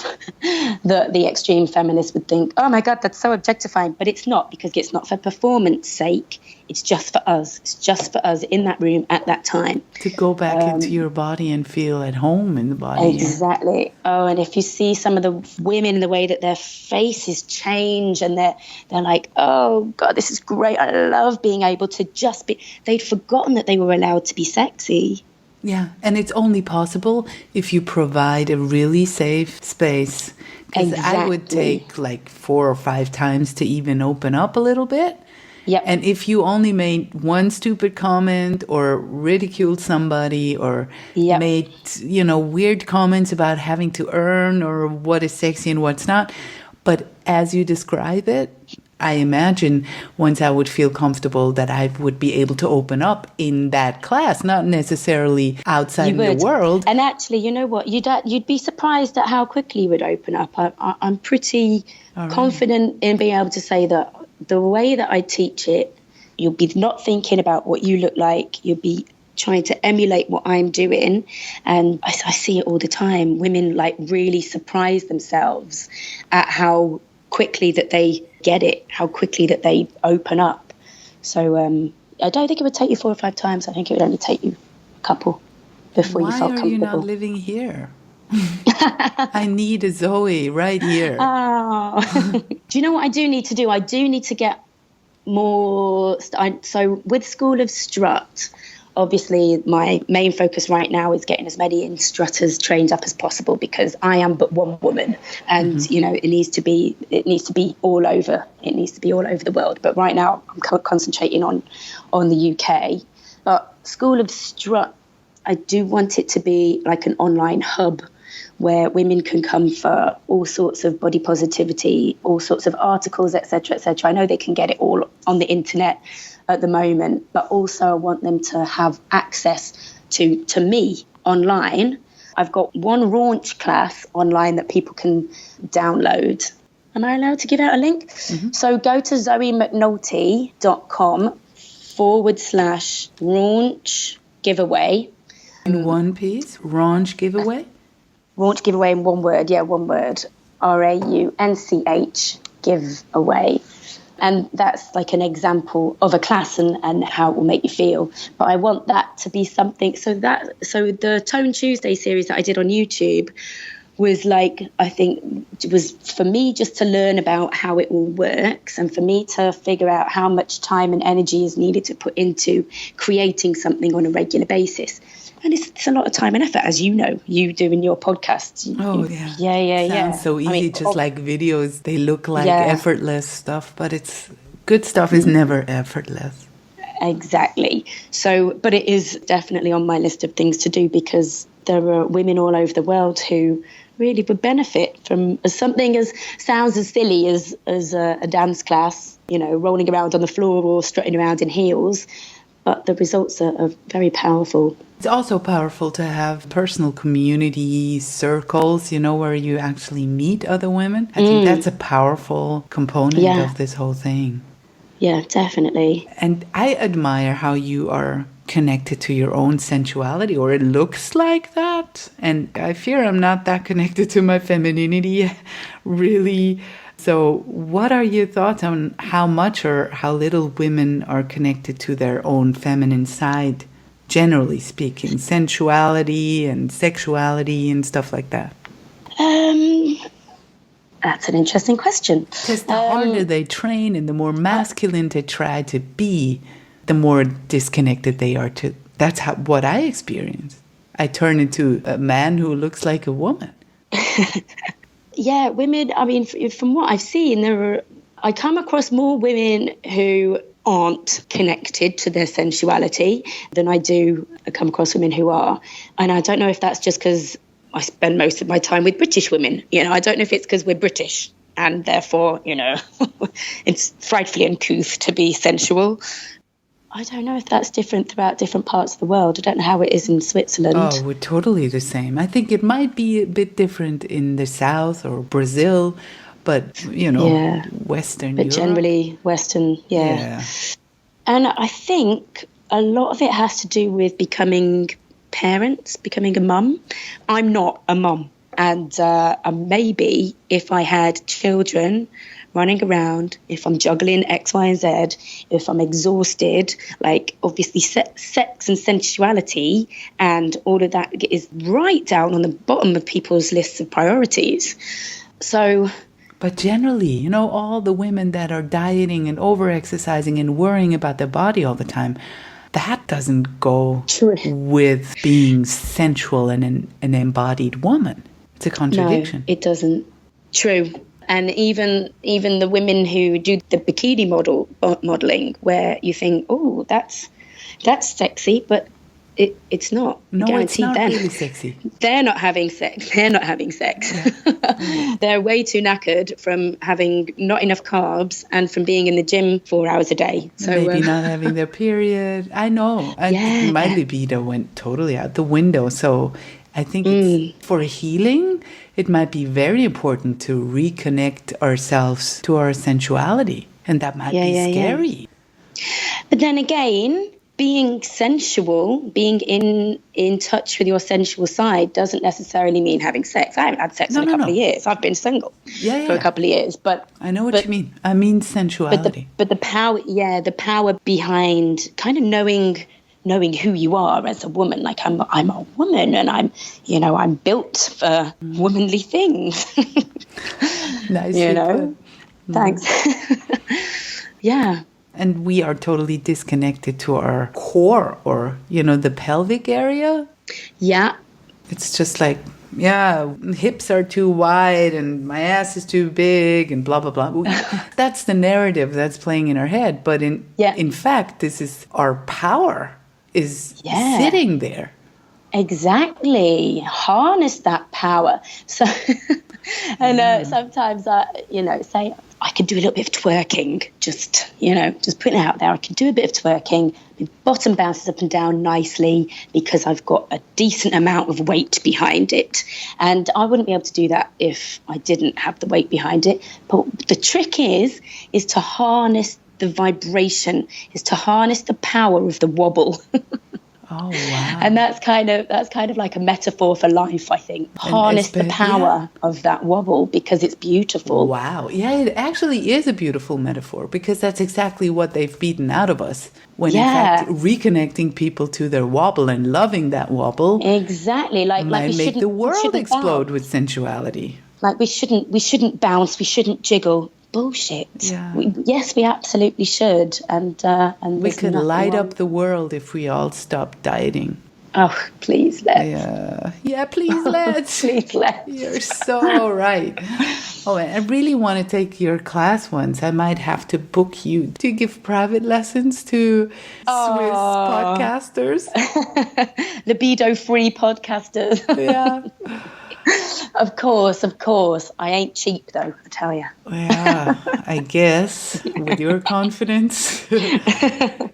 that the extreme feminists would think, oh, my God, that's so objectifying. But it's not, because it's not for performance sake. It's just for us. It's just for us in that room at that time. To go back into your body and feel at home in the body. Exactly. Yeah. Oh, and if you see some of the women, the way that their faces change and they're like, oh, God, this is great. I love being able to just be. They'd forgotten that they were allowed to be sexy. Yeah, and it's only possible if you provide a really safe space. Because I would take like 4 or 5 times to even open up a little bit. Yep. And if you only made one stupid comment or ridiculed somebody or made, weird comments about having to earn or what is sexy and what's not. But as you describe it, I imagine once I would feel comfortable that I would be able to open up in that class, not necessarily outside in the world. And actually, you know what? You'd be surprised at how quickly you would open up. I'm pretty confident in being able to say that the way that I teach it, you'll be not thinking about what you look like. You'll be trying to emulate what I'm doing. And I see it all the time. Women really surprise themselves at how quickly that they get it, how quickly that they open up. So I don't think it would take you 4 or 5 times. I think it would only take you a couple before you felt comfortable. Why are you not living here? I need a Zoe right here. Oh. Do you know what I do need to do? I do need to get more. So with School of Strut, obviously my main focus right now is getting as many instructors trained up as possible, because I am but one woman, and it needs to be all over. It needs to be all over the world. But right now I'm concentrating on the UK. But School of Strut, I do want it to be like an online hub where women can come for all sorts of body positivity, all sorts of articles, etc., etc. I know they can get it all on the internet at the moment, but also I want them to have access to me online. I've got one raunch class online that people can download. Am I allowed to give out a link? Mm-hmm. So go to zoemcnulty.com/raunch giveaway. In one piece? Raunch giveaway? Raunch giveaway in one word. Yeah, one word. RAUNCH giveaway. And that's like an example of a class and how it will make you feel. But I want that to be something. So the Tone Tuesday series that I did on YouTube was I think it was for me just to learn about how it all works, and for me to figure out how much time and energy is needed to put into creating something on a regular basis. And it's a lot of time and effort, as you know, you do in your podcasts. Yeah. Sounds so easy, just like videos. They look like effortless stuff, but good stuff is never effortless. Exactly. So, but it is definitely on my list of things to do, because there are women all over the world who really would benefit from something as sounds as silly as a dance class, rolling around on the floor or strutting around in heels. But the results are very powerful. It's also powerful to have personal community circles, where you actually meet other women. I think that's a powerful component of this whole thing. Yeah, definitely. And I admire how you are connected to your own sensuality, or it looks like that. And I fear I'm not that connected to my femininity, really. So what are your thoughts on how much or how little women are connected to their own feminine side, generally speaking, sensuality and sexuality and stuff like that? That's an interesting question. Because the harder they train and the more masculine they try to be, the more disconnected they are to. That's what I experience. I turn into a man who looks like a woman. Yeah, women, I mean, from what I've seen, I come across more women who aren't connected to their sensuality than I do come across women who are. And I don't know if that's just because I spend most of my time with British women. I don't know if it's because we're British and therefore, it's frightfully uncouth to be sensual. I don't know if that's different throughout different parts of the world. I don't know how it is in Switzerland. Oh, we're totally the same. I think it might be a bit different in the South or Brazil, but, Western Europe. But generally Western, yeah. And I think a lot of it has to do with becoming parents, becoming a mum. I'm not a mum. And maybe if I had children running around, if I'm juggling X, Y, and Z, if I'm exhausted, like obviously sex and sensuality and all of that is right down on the bottom of people's lists of priorities. But generally, all the women that are dieting and over-exercising and worrying about their body all the time, that doesn't go with being sensual and an embodied woman. It's a contradiction. No, it doesn't. True. And even the women who do the bikini modeling, where you think, oh, that's sexy, but it's not. No, it's not really sexy. They're not having sex. Yeah. They're way too knackered from having not enough carbs and from being in the gym 4 hours a day. So maybe not having their period. I know. My libido went totally out the window. So I think for healing, it might be very important to reconnect ourselves to our sensuality. And that might be scary. Yeah. But then again, being sensual, being in touch with your sensual side doesn't necessarily mean having sex. I haven't had sex in a couple of years. I've been single for a couple of years. But I know what you mean. I mean sensuality. But the power behind kind of knowing who you are as a woman. Like I'm a woman and I'm built for womanly things. Nice. Thanks. Yeah. And we are totally disconnected to our core or, the pelvic area. Yeah. It's just like, hips are too wide and my ass is too big and blah, blah, blah. That's the narrative that's playing in our head. But in fact, this is our power is sitting there. Exactly. Harness that power. So, and sometimes say I could do a little bit of twerking, just putting it out there. I can do a bit of twerking. My bottom bounces up and down nicely because I've got a decent amount of weight behind it. And I wouldn't be able to do that if I didn't have the weight behind it. But the trick is to harness the vibration, is to harness the power of the wobble. Oh, wow. And that's kind of like a metaphor for life, I think. Harness the power of that wobble because it's beautiful. Wow. Yeah, it actually is a beautiful metaphor because that's exactly what they've beaten out of us. When in fact, reconnecting people to their wobble and loving that wobble. Exactly. Like we make the world explode bounce. With sensuality. Like we shouldn't bounce, we shouldn't jiggle. Bullshit. Yeah. We absolutely should. And we could light up the world if we all stopped dieting. Oh, please let's. Yeah, please let's. Please let's. You're so right. Oh, and I really want to take your class once. I might have to book you to give private lessons to Swiss podcasters. Libido-free podcasters. Yeah. Of course. I ain't cheap, though, I tell you. Yeah, I guess, with your confidence.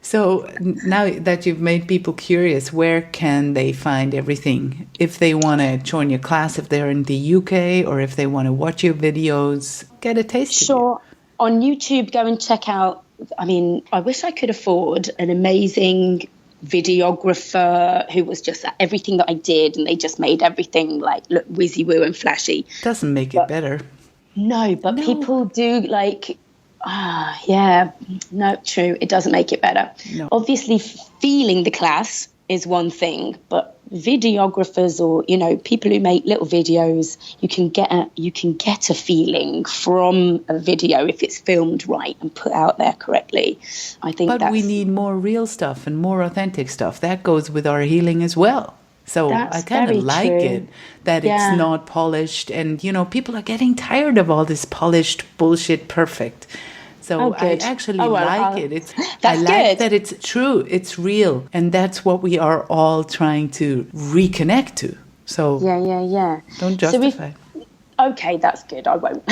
So now that you've made people curious, where can they find everything? If they want to join your class, if they're in the UK, or if they want to watch your videos, get a taste of it. Sure. On YouTube, go and check out, I wish I could afford an amazing videographer who was just everything that I did and they just made everything like look whizzy woo and flashy. Doesn't make it better. No, but people do like true, it doesn't make it better. No. Obviously feeling the class is one thing, but videographers or, you know, people who make little videos, you can get a feeling from a video if it's filmed right and put out there correctly. I think But we need more real stuff and more authentic stuff. That goes with our healing as well. So I kind of like it that it's not polished, and, you know, people are getting tired of all this polished bullshit perfect. So I actually like it. I like that it's true, it's real, and that's what we are all trying to reconnect to. So don't justify. Okay, that's good. I won't.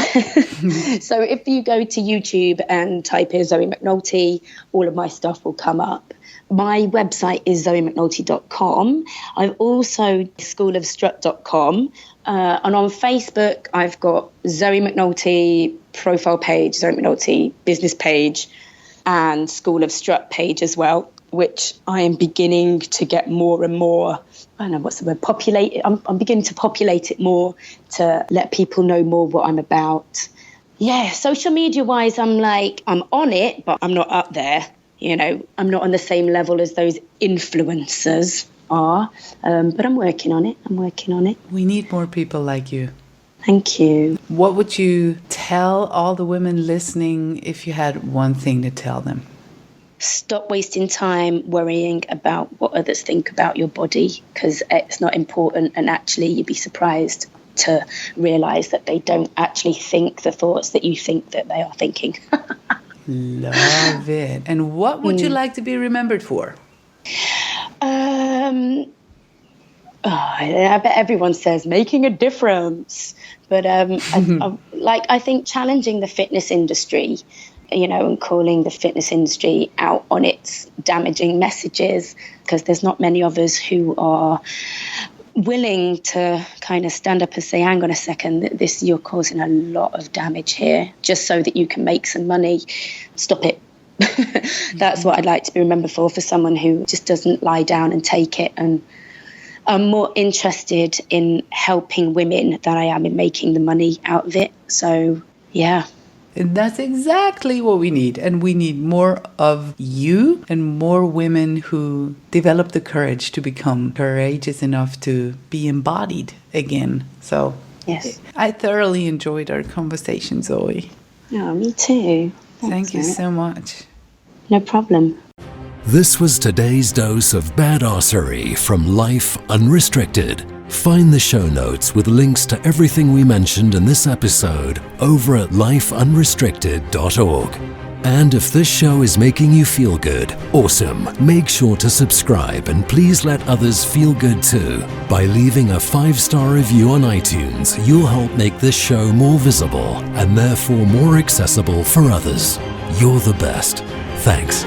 So if you go to YouTube and type in Zoe McNulty, all of my stuff will come up. My website is zoemcnulty.com. I've also schoolofstrut.com. And on Facebook, I've got Zoe McNulty profile page, Zoe McNulty business page, and School of Strut page as well, which I am beginning to get more and more, I don't know what's the word, populate. I'm beginning to populate it more to let people know more what I'm about. Yeah, social media wise, I'm on it, but I'm not up there. You know, I'm not on the same level as those influencers are, but I'm working on it. We need more people like you. Thank you. What would you tell all the women listening if you had one thing to tell them? Stop wasting time worrying about what others think about your body, because it's not important, and actually you'd be surprised to realise that they don't actually think the thoughts that you think that they are thinking. Love it. And what would you like to be remembered for? I bet everyone says making a difference, but I think challenging the fitness industry, you know, and calling the fitness industry out on its damaging messages, because there's not many of us who are willing to kind of stand up and say, hang on a second, you're causing a lot of damage here just so that you can make some money. Stop it. That's what I'd like to be remembered for someone who just doesn't lie down and take it. And I'm more interested in helping women than I am in making the money out of it. So, yeah. And that's exactly what we need. And we need more of you and more women who develop the courage to become courageous enough to be embodied again. So yes, I thoroughly enjoyed our conversation, Zoe. Oh, me too. Thank you so much. No problem. This was today's dose of badassery from Life Unrestricted. Find the show notes with links to everything we mentioned in this episode over at lifeunrestricted.org. And if this show is making you feel good, awesome, make sure to subscribe and please let others feel good too. By leaving a 5-star review on iTunes, you'll help make this show more visible and therefore more accessible for others. You're the best. Thanks.